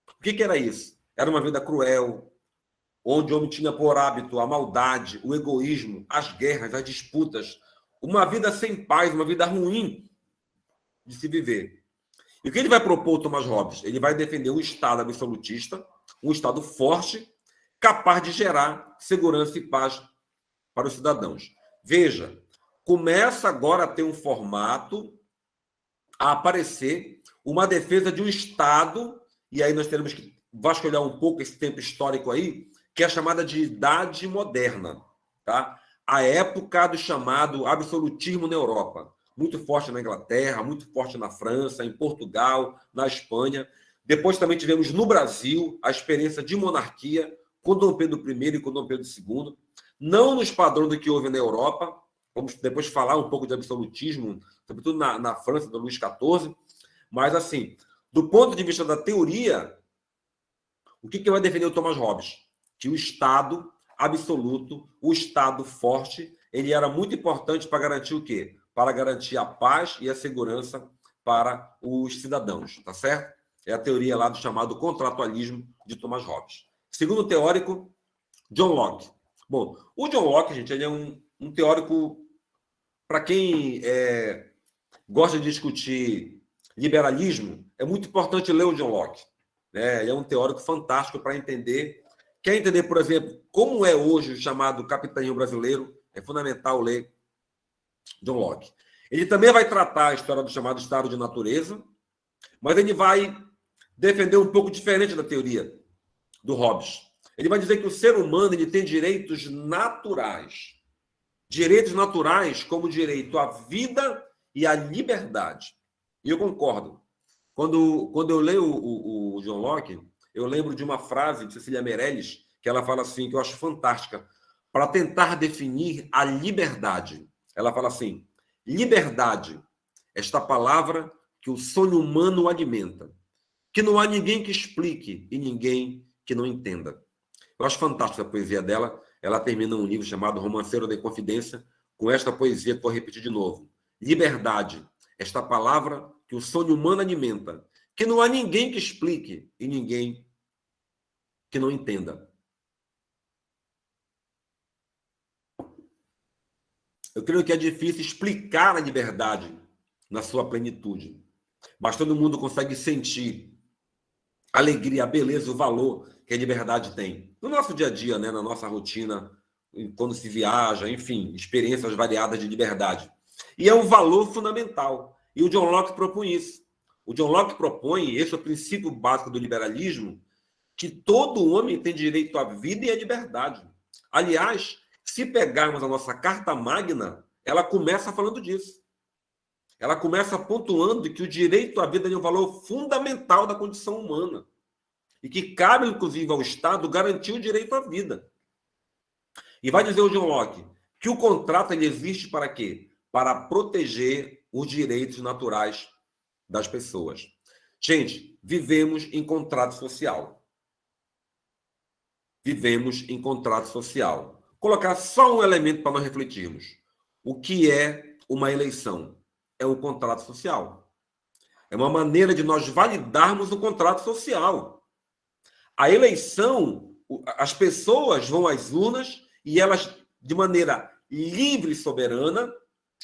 O que era isso? Era uma vida cruel, onde o homem tinha por hábito a maldade, o egoísmo, as guerras, as disputas, uma vida sem paz, uma vida ruim de se viver. E o que ele vai propor, o Thomas Hobbes? Ele vai defender um Estado absolutista, um Estado forte, capaz de gerar segurança e paz para os cidadãos. Veja, começa agora a ter um formato, a aparecer uma defesa de um Estado e aí nós teremos que vasculhar um pouco esse tempo histórico aí, que é a chamada de Idade Moderna, tá? A época do chamado absolutismo na Europa, muito forte na Inglaterra, muito forte na França, em Portugal, na Espanha. Depois também tivemos no Brasil a experiência de monarquia com Dom Pedro I e com Dom Pedro II, não nos padrões do que houve na Europa. Vamos depois falar um pouco de absolutismo, sobretudo na França, do Luís XIV. Mas, assim, do ponto de vista da teoria, o que vai defender o Thomas Hobbes? Que o Estado absoluto, o Estado forte, ele era muito importante para garantir o quê? Para garantir a paz e a segurança para os cidadãos, tá certo? É a teoria lá do chamado contratualismo de Thomas Hobbes. Segundo teórico, John Locke. Bom, o John Locke, gente, ele é um teórico, para quem gosta de discutir liberalismo, é muito importante ler o John Locke. Né? Ele é um teórico fantástico para entender. Quer entender, por exemplo, como é hoje o chamado capitalismo brasileiro? É fundamental ler John Locke. Ele também vai tratar a história do chamado estado de natureza, mas ele vai defender um pouco diferente da teoria do Hobbes. Ele vai dizer que o ser humano ele tem direitos naturais. Direitos naturais como o direito à vida e à liberdade. E eu concordo. Quando eu leio o John Locke, eu lembro de uma frase de Cecília Meirelles, que ela fala assim, que eu acho fantástica, para tentar definir a liberdade. Ela fala assim, liberdade, esta palavra que o sonho humano alimenta, que não há ninguém que explique e ninguém que não entenda. Eu acho fantástica a poesia dela. Ela termina um livro chamado Romanceiro da Inconfidência, com esta poesia que vou repetir de novo. Liberdade, esta palavra que o sonho humano alimenta, que não há ninguém que explique e ninguém que não entenda. Eu creio que é difícil explicar a liberdade na sua plenitude, mas todo mundo consegue sentir a alegria, a beleza, o valor que a liberdade tem. No nosso dia a dia, né, na nossa rotina, quando se viaja, enfim, experiências variadas de liberdade. E é um valor fundamental. E o John Locke propõe isso. O John Locke propõe, esse é o princípio básico do liberalismo, que todo homem tem direito à vida e à liberdade. Aliás, se pegarmos a nossa Carta Magna, ela começa falando disso. Ela começa pontuando que o direito à vida é um valor fundamental da condição humana e que cabe, inclusive, ao Estado garantir o direito à vida. E vai dizer o John Locke que o contrato ele existe para quê? Para proteger os direitos naturais das pessoas. Gente, vivemos em contrato social. Vivemos em contrato social. Colocar só um elemento para nós refletirmos. O que é uma eleição? É um contrato social. É uma maneira de nós validarmos o contrato social. A eleição, as pessoas vão às urnas e elas, de maneira livre e soberana,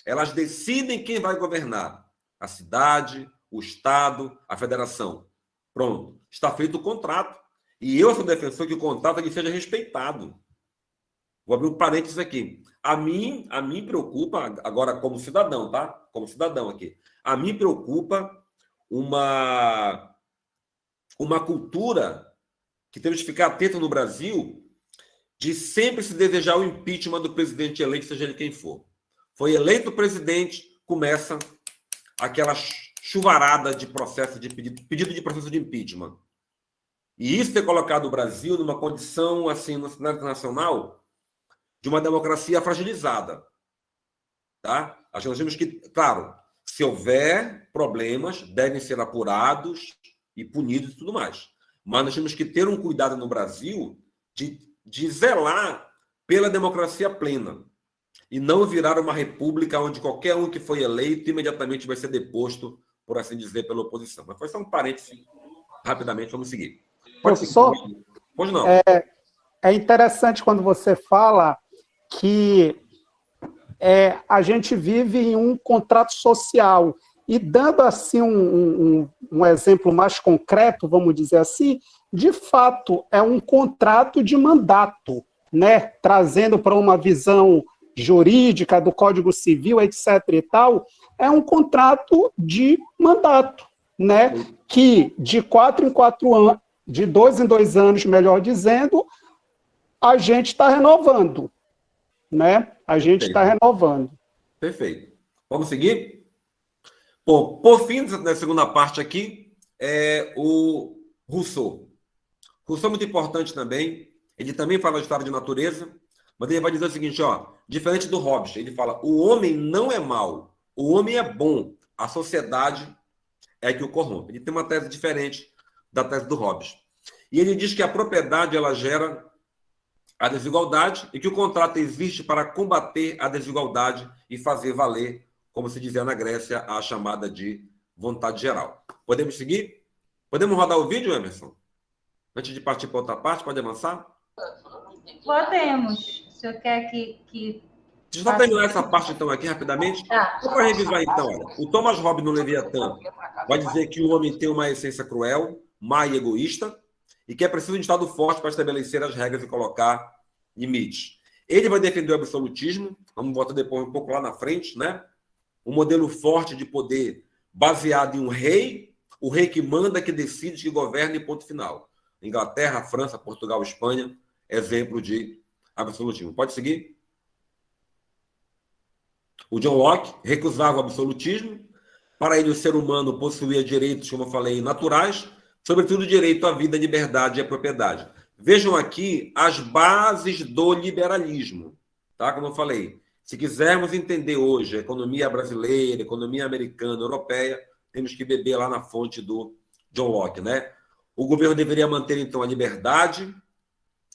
elas decidem quem vai governar. A cidade, o Estado, a federação. Pronto. Está feito o contrato. E eu sou defensor que o contrato ele seja respeitado. Vou abrir um parênteses aqui. A mim preocupa, agora como cidadão, tá? Como cidadão aqui. A mim preocupa uma cultura que temos que ficar atento no Brasil de sempre se desejar o impeachment do presidente eleito, seja ele quem for. Foi eleito o presidente, começa aquela chuvarada de processo de pedido de processo de impeachment. E isso tem colocado o Brasil numa condição, assim, no cenário internacional, de uma democracia fragilizada. Tá? Acho que nós temos que, claro, se houver problemas, devem ser apurados e punidos e tudo mais. Mas nós temos que ter um cuidado no Brasil de zelar pela democracia plena e não virar uma república onde qualquer um que foi eleito imediatamente vai ser deposto, por assim dizer, pela oposição. Mas foi só um parênteses. Rapidamente, vamos seguir. Professor, pode não. É interessante quando você fala que a gente vive em um contrato social. E dando assim um exemplo mais concreto, vamos dizer assim, de fato é um contrato de mandato, né? Trazendo para uma visão jurídica do Código Civil, etc. e tal, é um contrato de mandato. né, que de 4 em 4 anos, de 2 em 2 anos, melhor dizendo, a gente está renovando, né? A gente está renovando. Perfeito. Vamos seguir? Bom, por fim, na segunda parte aqui, é o Rousseau. Rousseau é muito importante também. Ele também fala de história de natureza, mas ele vai dizer o seguinte, ó, diferente do Hobbes, ele fala, o homem não é mau, o homem é bom, a sociedade é que o corrompe. Ele tem uma tese diferente da tese do Hobbes. E ele diz que a propriedade, ela gera a desigualdade e que o contrato existe para combater a desigualdade e fazer valer, como se dizia na Grécia, a chamada de vontade geral. Podemos seguir? Podemos rodar o vídeo, Emerson? Antes de partir para outra parte, pode avançar? Podemos. O senhor quer que... Deixa eu só terminar essa parte, então, aqui, rapidamente. Tá. Só para revisar, então. Olha, o Thomas Hobbes, no Leviatã, vai dizer que o homem tem uma essência cruel, má e egoísta, e que é preciso um Estado forte para estabelecer as regras e colocar limites. Ele vai defender o absolutismo, vamos botar depois um pouco lá na frente, né? Um modelo forte de poder baseado em um rei, o rei que manda, que decide, que governa e ponto final. Inglaterra, França, Portugal, Espanha, exemplo de absolutismo. Pode seguir? O John Locke recusava o absolutismo. Para ele, o ser humano possuía direitos, como eu falei, naturais, sobretudo o direito à vida, à liberdade e à propriedade. Vejam aqui as bases do liberalismo. Tá? Como eu falei, se quisermos entender hoje a economia brasileira, a economia americana, europeia, temos que beber lá na fonte do John Locke, né? O governo deveria manter, então, a liberdade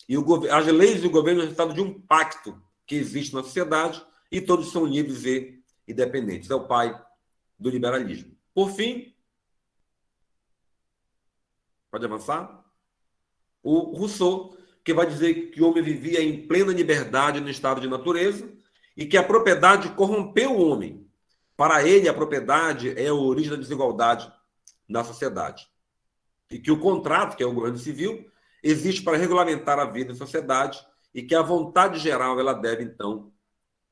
e as leis do governo é resultado de um pacto que existe na sociedade e todos são livres e independentes. É o pai do liberalismo. Por fim, pode avançar? O Rousseau, que vai dizer que o homem vivia em plena liberdade no estado de natureza e que a propriedade corrompeu o homem. Para ele, a propriedade é a origem da desigualdade na sociedade. E que o contrato, que é o governo civil, existe para regulamentar a vida em sociedade e que a vontade geral ela deve, então,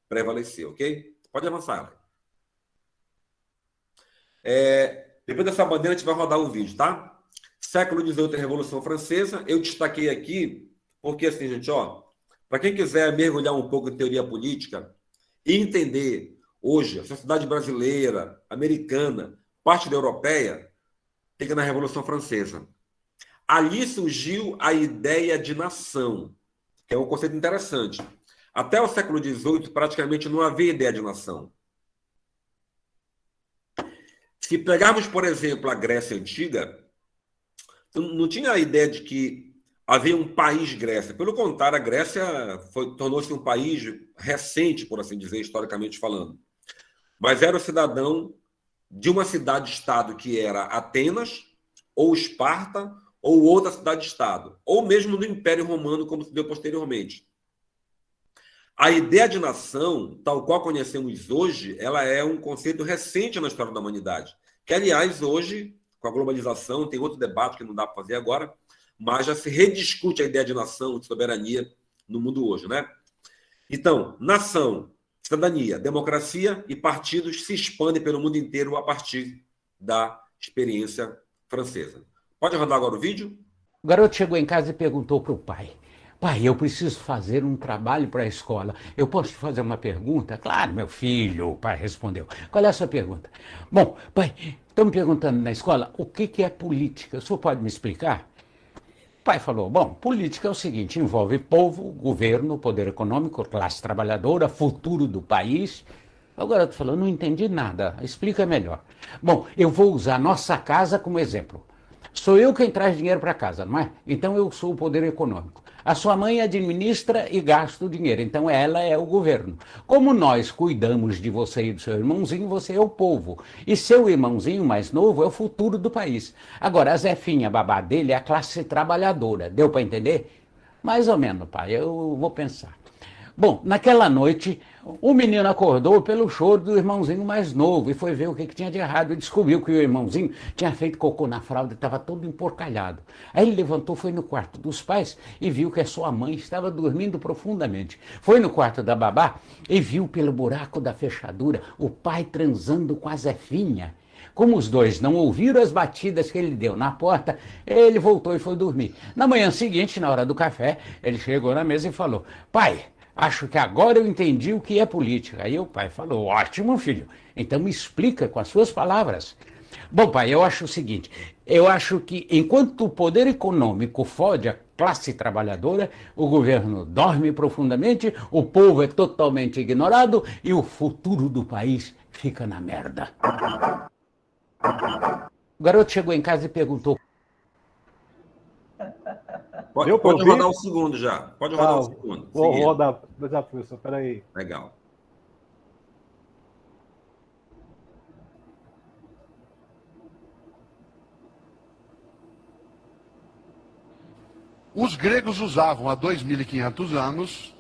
prevalecer, ok? Pode avançar. Depois dessa bandeira, a gente vai rodar o vídeo, tá? Século XVIII, a Revolução Francesa. Eu destaquei aqui, porque assim, gente, ó, para quem quiser mergulhar um pouco em teoria política e entender hoje a sociedade brasileira, americana, parte da europeia, tem que ir na Revolução Francesa. Ali surgiu a ideia de nação, que é um conceito interessante. Até o século XVIII, praticamente não havia ideia de nação. Se pegarmos, por exemplo, a Grécia Antiga, não tinha a ideia de que havia um país Grécia. Pelo contrário, a Grécia tornou-se um país recente, por assim dizer, historicamente falando. Mas era o cidadão de uma cidade-estado que era Atenas, ou Esparta, ou outra cidade-estado, ou mesmo do Império Romano, como se deu posteriormente. A ideia de nação, tal qual conhecemos hoje, ela é um conceito recente na história da humanidade. Que, aliás, hoje, com a globalização, tem outro debate que não dá para fazer agora, mas já se rediscute a ideia de nação, de soberania no mundo hoje, né? Então, nação, cidadania, democracia e partidos se expandem pelo mundo inteiro a partir da experiência francesa. Pode rodar agora o vídeo? O garoto chegou em casa e perguntou para o pai: pai, eu preciso fazer um trabalho para a escola. Eu posso te fazer uma pergunta? Claro, meu filho, o pai respondeu. Qual é a sua pergunta? Bom, pai, estão me perguntando na escola o que é política. O senhor pode me explicar? O pai falou: bom, política é o seguinte, envolve povo, governo, poder econômico, classe trabalhadora, futuro do país. O garoto falou: não entendi nada, explica melhor. Bom, eu vou usar nossa casa como exemplo. Sou eu quem traz dinheiro para casa, não é? Então eu sou o poder econômico. A sua mãe administra e gasta o dinheiro, então ela é o governo. Como nós cuidamos de você e do seu irmãozinho, você é o povo. E seu irmãozinho mais novo é o futuro do país. Agora, a Zefinha, babá dele, é a classe trabalhadora. Deu para entender? Mais ou menos, pai, eu vou pensar. Bom, naquela noite, o menino acordou pelo choro do irmãozinho mais novo e foi ver o que tinha de errado e descobriu que o irmãozinho tinha feito cocô na fralda e estava todo emporcalhado. Aí ele levantou, foi no quarto dos pais e viu que a sua mãe estava dormindo profundamente. Foi no quarto da babá e viu pelo buraco da fechadura o pai transando com a Zefinha. Como os dois não ouviram as batidas que ele deu na porta, ele voltou e foi dormir. Na manhã seguinte, na hora do café, ele chegou na mesa e falou: pai, acho que agora eu entendi o que é política. Aí o pai falou: ótimo, filho, então me explica com as suas palavras. Bom, pai, eu acho o seguinte, eu acho que enquanto o poder econômico fode a classe trabalhadora, o governo dorme profundamente, o povo é totalmente ignorado e o futuro do país fica na merda. O garoto chegou em casa e perguntou: Pode rodar o segundo já. Pode rodar o segundo. Vou rodar. Já, professor, peraí. Legal. Os gregos usavam há 2.500 anos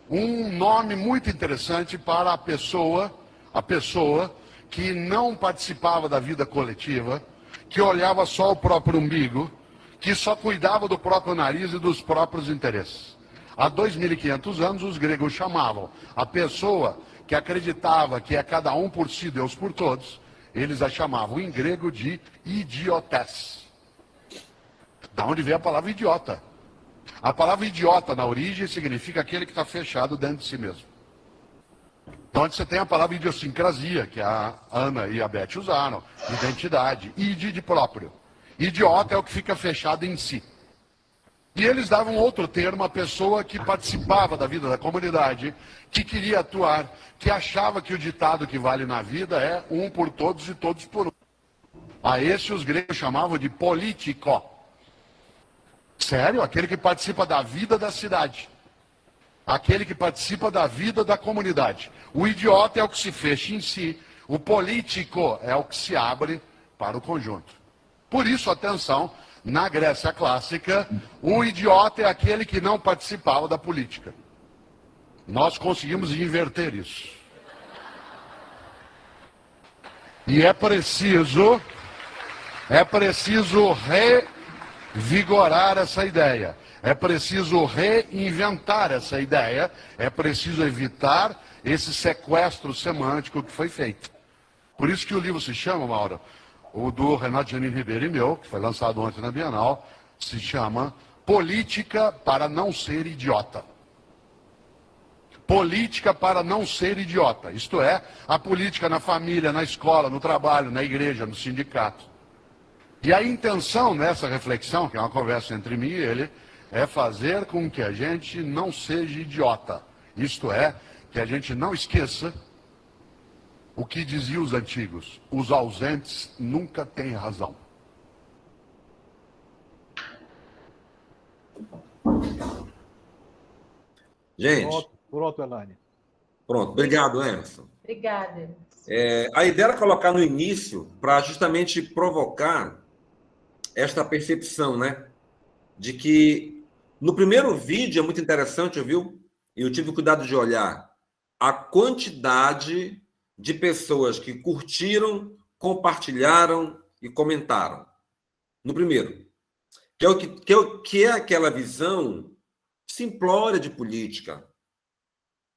um nome muito interessante para a pessoa que não participava da vida coletiva, que olhava só o próprio umbigo, que só cuidava do próprio nariz e dos próprios interesses. Há 2.500 anos os gregos chamavam a pessoa que acreditava que é cada um por si, Deus por todos, eles a chamavam em grego de idiotes. Da onde vem a palavra idiota? A palavra idiota na origem significa aquele que está fechado dentro de si mesmo. Então, onde você tem a palavra idiosincrasia, que a Ana e a Beth usaram, identidade, id de próprio. Idiota é o que fica fechado em si. E eles davam outro termo à pessoa que participava da vida da comunidade, que queria atuar, que achava que o ditado que vale na vida é um por todos e todos por um. A esse os gregos chamavam de político. Sério? Aquele que participa da vida da cidade. Aquele que participa da vida da comunidade. O idiota é o que se fecha em si. O político é o que se abre para o conjunto. Por isso, atenção, na Grécia clássica, um idiota é aquele que não participava da política. Nós conseguimos inverter isso. E é preciso revigorar essa ideia. É preciso reinventar essa ideia. É preciso evitar esse sequestro semântico que foi feito. Por isso que o livro se chama, Mauro, o do Renato Janine Ribeiro e meu, que foi lançado ontem na Bienal, se chama Política para não ser idiota. Política para não ser idiota. Isto é, a política na família, na escola, no trabalho, na igreja, no sindicato. E a intenção nessa reflexão, que é uma conversa entre mim e ele, é fazer com que a gente não seja idiota. Isto é, que a gente não esqueça o que diziam os antigos: os ausentes nunca têm razão. Gente. Pronto, Elaine. Pronto. Obrigado, Emerson. Obrigada. A ideia era colocar no início para justamente provocar esta percepção, né? De que no primeiro vídeo é muito interessante, viu? E eu tive o cuidado de olhar a quantidade de pessoas que curtiram, compartilharam e comentaram. No primeiro. Que é aquela visão simplória de política.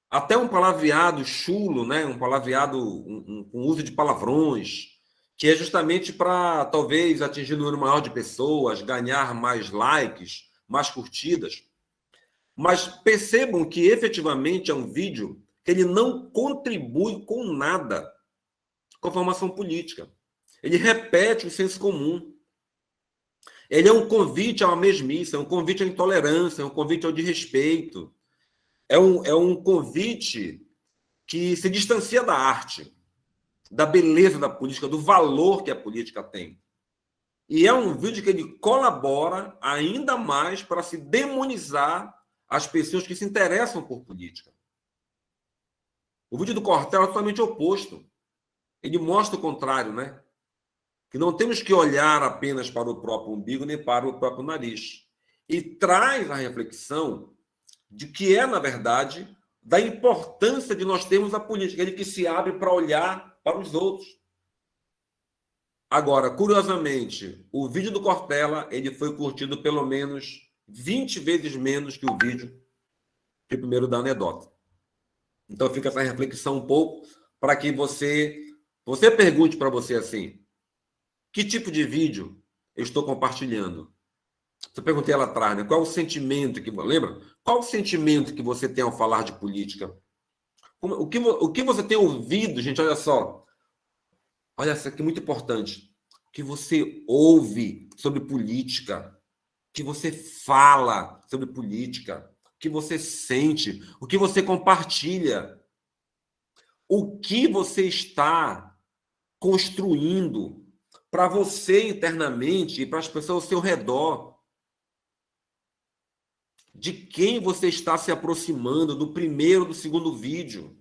Até um palavreado chulo, né? Um palavreado com uso de palavrões, que é justamente para, talvez, atingir um número maior de pessoas, ganhar mais likes, mais curtidas. Mas percebam que, efetivamente, é um vídeo que ele não contribui com nada com a formação política. Ele repete o senso comum. Ele é um convite à mesmice, é um convite à intolerância, é um convite ao desrespeito. É um convite que se distancia da arte, da beleza da política, do valor que a política tem. E é um vídeo que ele colabora ainda mais para se demonizar as pessoas que se interessam por política. O vídeo do Cortella é totalmente oposto. Ele mostra o contrário, né? Que não temos que olhar apenas para o próprio umbigo nem para o próprio nariz. E traz a reflexão de que é, na verdade, da importância de nós termos a política, ele que se abre para olhar para os outros. Agora, curiosamente, o vídeo do Cortella ele foi curtido pelo menos 20 vezes menos que o vídeo que primeiro da anedota. Então fica essa reflexão um pouco para que você pergunte para você assim: Que tipo de vídeo eu estou compartilhando? Eu perguntei lá atrás, né? Qual o sentimento que... Lembra? Qual o sentimento que você tem ao falar de política? O que você tem ouvido, gente? Olha só. Olha, isso aqui é muito importante. O que você ouve sobre política, o que você fala sobre política, o que você sente, o que você compartilha, o que você está construindo para você internamente e para as pessoas ao seu redor. De quem você está se aproximando, do primeiro, do segundo vídeo.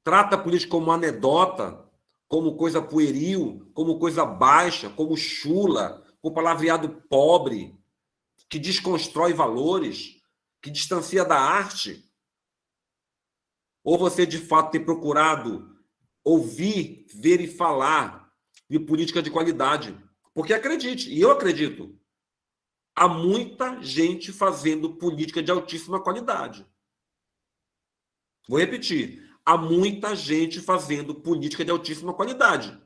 Trata a política como uma anedota, como coisa pueril, como coisa baixa, como chula, com palavreado pobre, que desconstrói valores, que distancia da arte. Ou você, de fato, tem procurado ouvir, ver e falar de política de qualidade. Porque acredite, e eu acredito, há muita gente fazendo política de altíssima qualidade. Vou repetir. Há muita gente fazendo política de altíssima qualidade.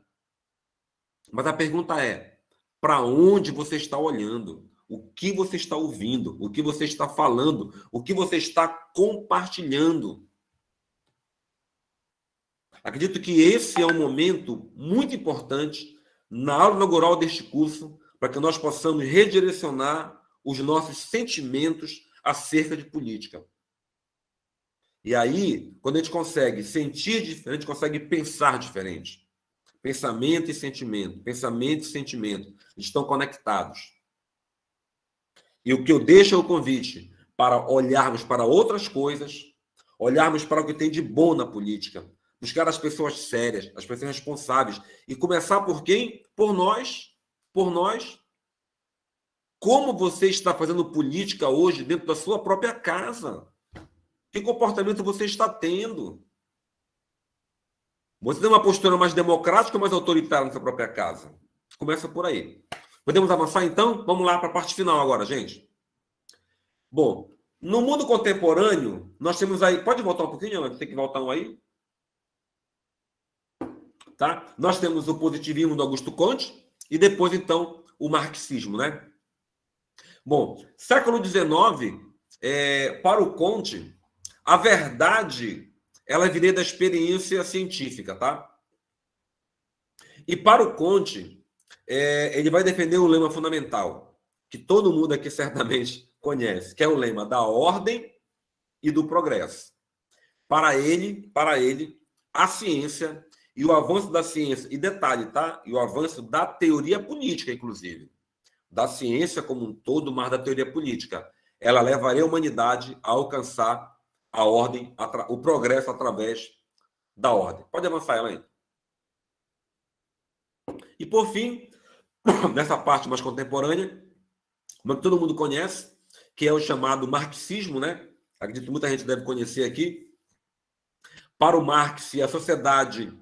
Mas a pergunta é, para onde você está olhando? O que você está ouvindo? O que você está falando? O que você está compartilhando? Acredito que esse é um momento muito importante na aula inaugural deste curso, para que nós possamos redirecionar os nossos sentimentos acerca de política. E aí, quando a gente consegue sentir diferente, a gente consegue pensar diferente. Pensamento e sentimento estão conectados. E o que eu deixo é o convite para olharmos para outras coisas, olharmos para o que tem de bom na política, buscar as pessoas sérias, as pessoas responsáveis, e começar por quem? Por nós. Por nós. Como você está fazendo política hoje dentro da sua própria casa? Que comportamento você está tendo? Você tem uma postura mais democrática ou mais autoritária na sua própria casa? Começa por aí. Podemos avançar, então? Vamos lá para a parte final agora, gente. Bom, no mundo contemporâneo, nós temos aí... Pode voltar um pouquinho? Tem que voltar um aí. Tá? Nós temos o positivismo do Augusto Comte e depois, então, o marxismo, né? Bom, século XIX, para o Comte, a verdade, ela viria da experiência científica, tá? E para o Comte, ele vai defender um lema fundamental, que todo mundo aqui certamente conhece, que é o lema da ordem e do progresso. Para ele, a ciência e o avanço da ciência, e detalhe, tá? E o avanço da teoria política, inclusive. Da ciência como um todo, mas da teoria política. Ela levaria a humanidade a alcançar a ordem, o progresso através da ordem. Pode avançar, Elaine. E, por fim, nessa parte mais contemporânea, uma que todo mundo conhece, que é o chamado marxismo, né? Acredito que muita gente deve conhecer aqui. Para o Marx, a sociedade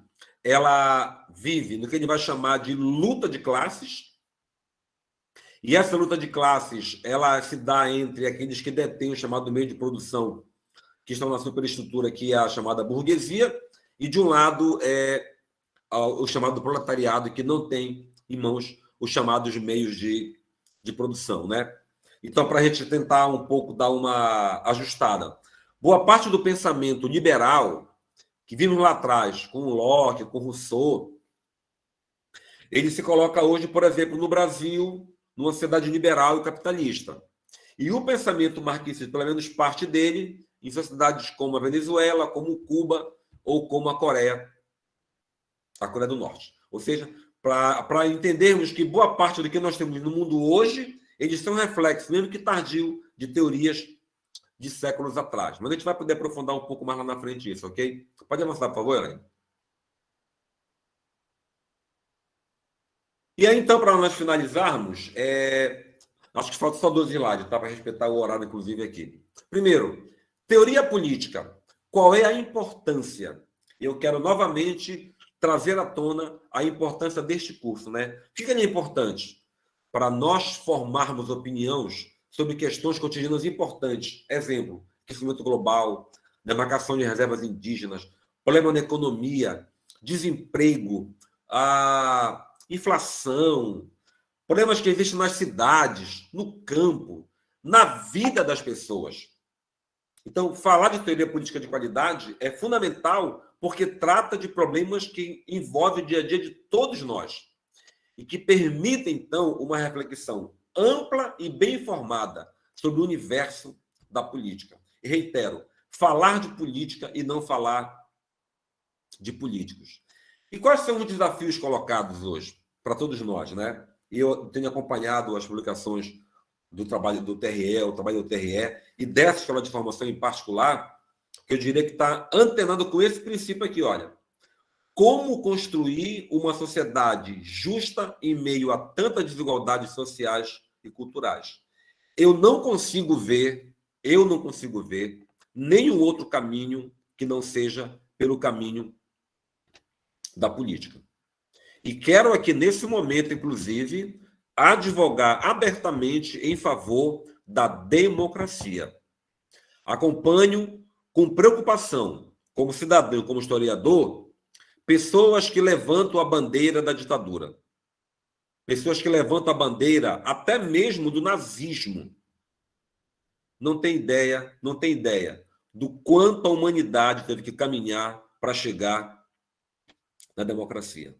ela vive no que ele vai chamar de luta de classes. E essa luta de classes ela se dá entre aqueles que detêm o chamado meio de produção, que estão na superestrutura, que é a chamada burguesia, e de um lado o chamado proletariado, que não tem em mãos os chamados meios de produção, né? Então, para a gente tentar um pouco dar uma ajustada, boa parte do pensamento liberal, que vimos lá atrás, com o Locke, com o Rousseau, ele se coloca hoje, por exemplo, no Brasil, numa sociedade liberal e capitalista. E o pensamento marxista, pelo menos parte dele, em sociedades como a Venezuela, como Cuba ou como a Coreia do Norte. Ou seja, para entendermos que boa parte do que nós temos no mundo hoje, eles são reflexos, mesmo que tardio, de teorias de séculos atrás. Mas a gente vai poder aprofundar um pouco mais lá na frente isso, ok? Pode avançar, por favor, Elaine. E aí, então, para nós finalizarmos, acho que falta só 12 slides, tá? Para respeitar o horário, inclusive, aqui. Primeiro, teoria política. Qual é a importância? Eu quero novamente trazer à tona a importância deste curso, né? O que é importante? Para nós formarmos opiniões sobre questões cotidianas importantes. Exemplo, aquecimento global, demarcação de reservas indígenas, problema na economia, desemprego, inflação, problemas que existem nas cidades, no campo, na vida das pessoas. Então, falar de teoria política de qualidade é fundamental porque trata de problemas que envolvem o dia a dia de todos nós e que permitem, então, uma reflexão ampla e bem informada sobre o universo da política. E reitero, falar de política e não falar de políticos. E quais são os desafios colocados hoje para todos nós, né? Eu tenho acompanhado as publicações do trabalho do TRE, o trabalho do TRE, e dessa escola de formação em particular, que eu diria que está antenado com esse princípio aqui, olha. Como construir uma sociedade justa em meio a tantas desigualdades sociais e culturais? Eu não consigo ver nenhum outro caminho que não seja pelo caminho da política. E quero aqui, nesse momento, inclusive, advogar abertamente em favor da democracia. Acompanho com preocupação, como cidadão, como historiador, pessoas que levantam a bandeira da ditadura. Pessoas que levantam a bandeira até mesmo do nazismo. Não tem ideia do quanto a humanidade teve que caminhar para chegar na democracia.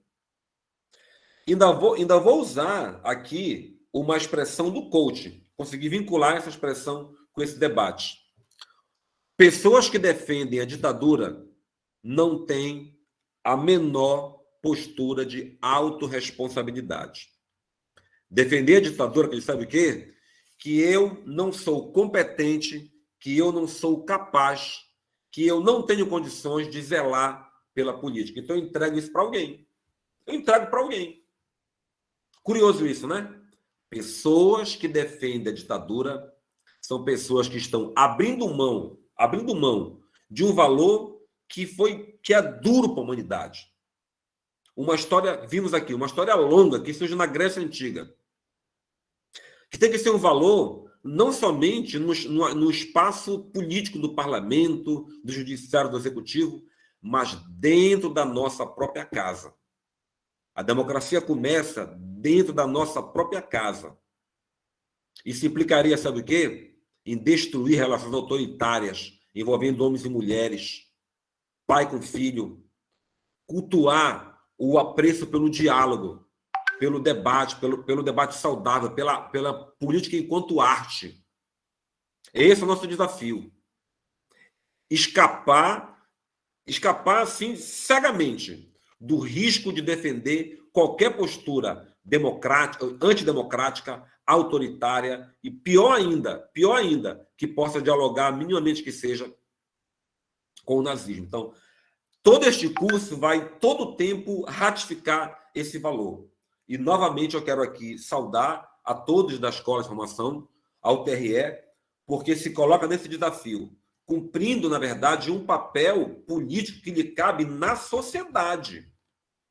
Ainda vou usar aqui uma expressão do coach. Consegui vincular essa expressão com esse debate. Pessoas que defendem a ditadura não têm a menor postura de autorresponsabilidade. Defender a ditadura, que sabe o quê? Que eu não sou competente, que eu não sou capaz, que eu não tenho condições de zelar pela política. Então, eu entrego isso para alguém. Curioso isso, né? Pessoas que defendem a ditadura são pessoas que estão abrindo mão de um valor que é duro para a humanidade. Vimos aqui, uma história longa que surge na Grécia Antiga. Que tem que ser um valor não somente no espaço político do parlamento, do judiciário, do executivo, mas dentro da nossa própria casa. A democracia começa dentro da nossa própria casa. Isso implicaria, sabe o quê? Em destruir relações autoritárias envolvendo homens e mulheres, pai com filho, cultuar o apreço pelo diálogo, pelo debate saudável, pela política enquanto arte. Esse é o nosso desafio. Escapar assim, cegamente, do risco de defender qualquer postura democrática, antidemocrática, autoritária e, pior ainda, que possa dialogar minimamente que seja com o nazismo. Então, todo este curso vai, todo o tempo, ratificar esse valor. E, novamente, eu quero aqui saudar a todos da Escola de Formação, ao TRE, porque se coloca nesse desafio, cumprindo, na verdade, um papel político que lhe cabe na sociedade.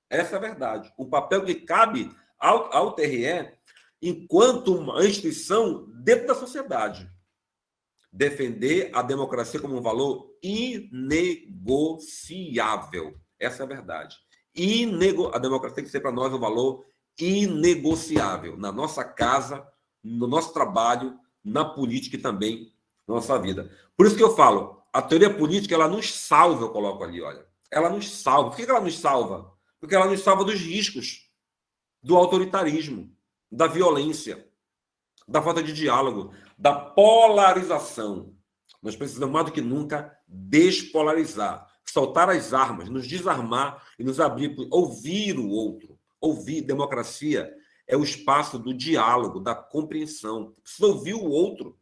Essa é a verdade. O papel que cabe ao TRE enquanto uma instituição dentro da sociedade. Defender a democracia como um valor inegociável. Essa é a verdade. A democracia tem que ser para nós um valor inegociável. Na nossa casa, no nosso trabalho, na política e também na nossa vida. Por isso que eu falo, a teoria política, ela nos salva, eu coloco ali, olha. Ela nos salva. Por que ela nos salva? Porque ela nos salva dos riscos, do autoritarismo, da violência, da falta de diálogo, da polarização. Nós precisamos, mais do que nunca, despolarizar, soltar as armas, nos desarmar e nos abrir, ouvir o outro. Ouvir. Democracia é o espaço do diálogo, da compreensão. Precisa ouvir o outro.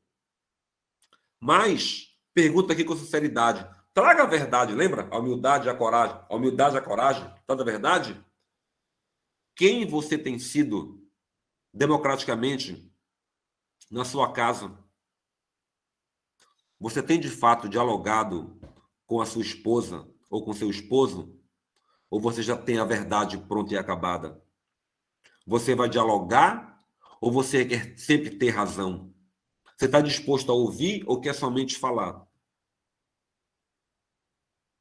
Mas, pergunta aqui com sinceridade, traga a verdade, lembra? A humildade e a coragem. A humildade e a coragem, traga a verdade. Quem você tem sido democraticamente na sua casa? Você tem, de fato, dialogado com a sua esposa ou com seu esposo? Ou você já tem a verdade pronta e acabada? Você vai dialogar ou você quer sempre ter razão? Você está disposto a ouvir ou quer somente falar?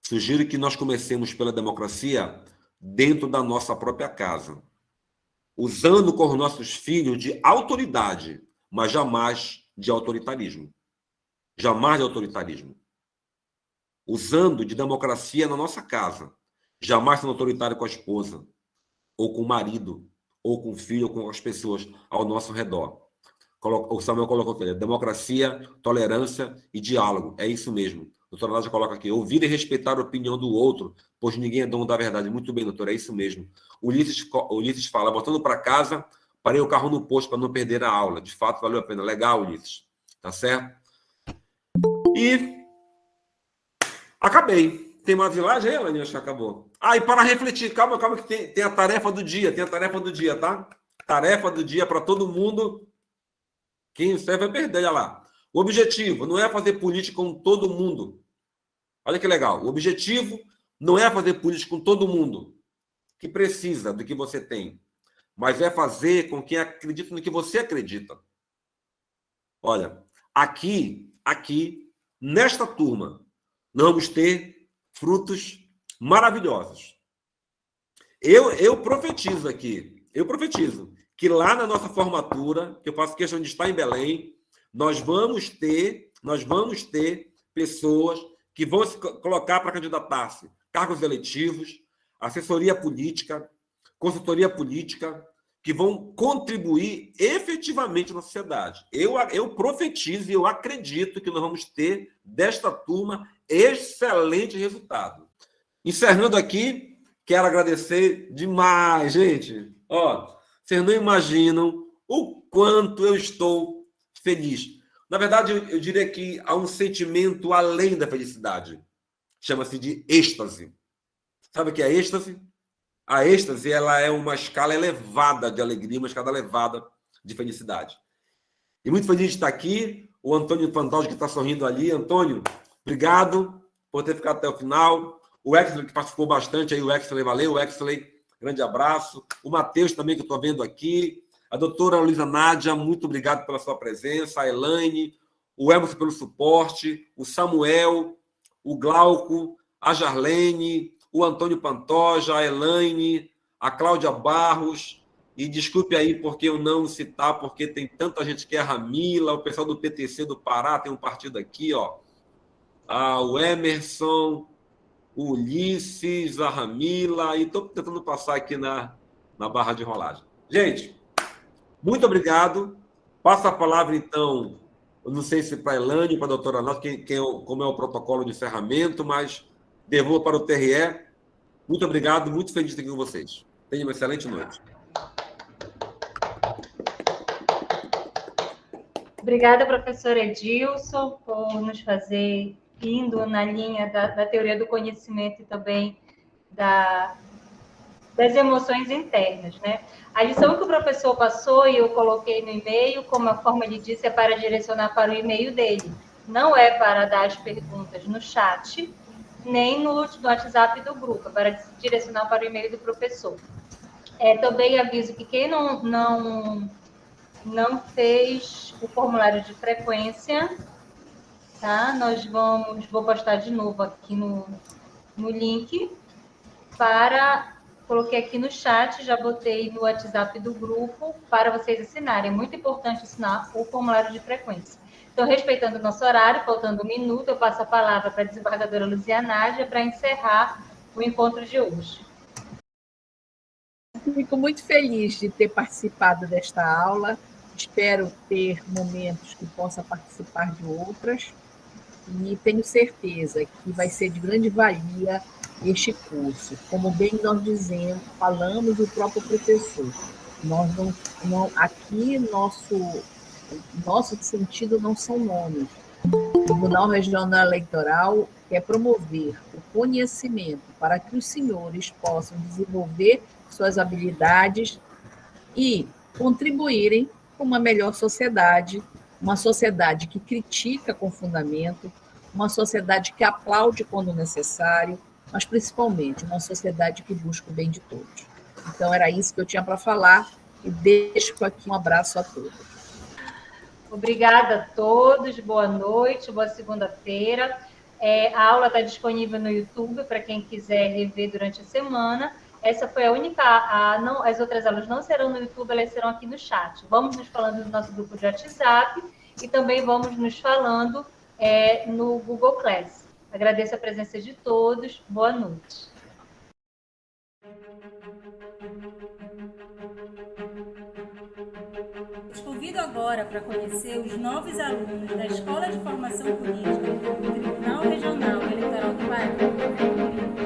Sugiro que nós comecemos pela democracia dentro da nossa própria casa. usando com os nossos filhos de autoridade, mas jamais de autoritarismo. Jamais de autoritarismo. Usando de democracia na nossa casa, jamais sendo autoritário com a esposa, ou com o marido, ou com o filho, ou com as pessoas ao nosso redor. O Samuel colocou aqui, democracia, tolerância e diálogo. É isso mesmo. A doutora Nádia coloca aqui, ouvir e respeitar a opinião do outro, pois ninguém é dono da verdade. Muito bem, doutora, é isso mesmo. O Ulisses fala, voltando para casa, parei o carro no posto para não perder a aula. De fato, valeu a pena. Legal, Ulisses. Tá certo? E acabei. Tem mais vilagem aí, Elaine? Acho que acabou. E para refletir, calma, que tem a tarefa do dia. Tem a tarefa do dia, tá? Tarefa do dia para todo mundo. Quem serve vai perder, olha lá. O objetivo não é fazer política com todo mundo. Olha que legal. O objetivo não é fazer política com todo mundo que precisa do que você tem, mas é fazer com quem acredita no que você acredita. Olha, aqui, nesta turma, nós vamos ter frutos maravilhosos. Eu profetizo aqui, que lá na nossa formatura, que eu faço questão de estar em Belém, nós vamos ter pessoas que vão se colocar para candidatar-se, cargos eletivos, assessoria política, consultoria política, que vão contribuir efetivamente na sociedade. Eu profetizo e eu acredito que nós vamos ter, desta turma, excelente resultado. Encerrando aqui, quero agradecer demais, gente. Vocês não imaginam o quanto eu estou feliz. Na verdade, eu diria que há um sentimento além da felicidade. Chama-se de êxtase. Sabe o que é êxtase? A êxtase, ela é uma escala elevada de alegria, uma escala elevada de felicidade. E muito feliz de estar aqui. O Antônio Pantoja, que está sorrindo ali. Antônio, obrigado por ter ficado até o final. O Exley, que participou bastante aí, o Exley, valeu, Exley, grande abraço. O Matheus também, que eu estou vendo aqui. A doutora Luísa Nádia, muito obrigado pela sua presença. A Elaine, o Emerson pelo suporte, o Samuel, o Glauco, a Jarlene, o Antônio Pantoja, a Elaine, a Cláudia Barros, e desculpe aí porque eu não citar, porque tem tanta gente que é Ramila, o pessoal do PTC do Pará, tem um partido aqui, o Emerson, o Ulisses, a Ramila, e estou tentando passar aqui na barra de rolagem. Gente, muito obrigado. Passo a palavra, então, eu não sei se para a Elaine, para a doutora Nádia, como é o protocolo de encerramento, mas devolvo para o TRE. Muito obrigado, muito feliz de estar aqui com vocês. Tenham uma excelente noite. Obrigada, professor Edilson, por nos fazer indo na linha da teoria do conhecimento e também das emoções internas, né? A lição que o professor passou e eu coloquei no e-mail, como a forma ele disse, é para direcionar para o e-mail dele. Não é para dar as perguntas no chat, nem no WhatsApp do grupo, para direcionar para o e-mail do professor. Também aviso que quem não fez o formulário de frequência, tá? Vou postar de novo aqui no link, coloquei aqui no chat, já botei no WhatsApp do grupo, para vocês assinarem. É muito importante assinar o formulário de frequência. Então, respeitando o nosso horário, faltando 1 minuto, eu passo a palavra para a desembargadora Luzia Nádia para encerrar o encontro de hoje. Fico muito feliz de ter participado desta aula. Espero ter momentos que possa participar de outras. E tenho certeza que vai ser de grande valia este curso. Como bem nós falamos do próprio professor. Aqui, nosso sentido não são nomes. O Tribunal Regional Eleitoral quer promover o conhecimento para que os senhores possam desenvolver suas habilidades e contribuírem com uma melhor sociedade, uma sociedade que critica com fundamento, uma sociedade que aplaude quando necessário, mas principalmente uma sociedade que busca o bem de todos. Então, era isso que eu tinha para falar e deixo aqui um abraço a todos. Obrigada a todos, boa noite, boa segunda-feira. A aula está disponível no YouTube para quem quiser rever durante a semana. essa foi a única, não, as outras aulas não serão no YouTube, elas serão aqui no chat. Vamos nos falando no nosso grupo de WhatsApp e também vamos nos falando no Google Class. Agradeço a presença de todos. Boa noite. Os convido agora para conhecer os novos alunos da Escola de Formação Política do Tribunal Regional Eleitoral do Pará.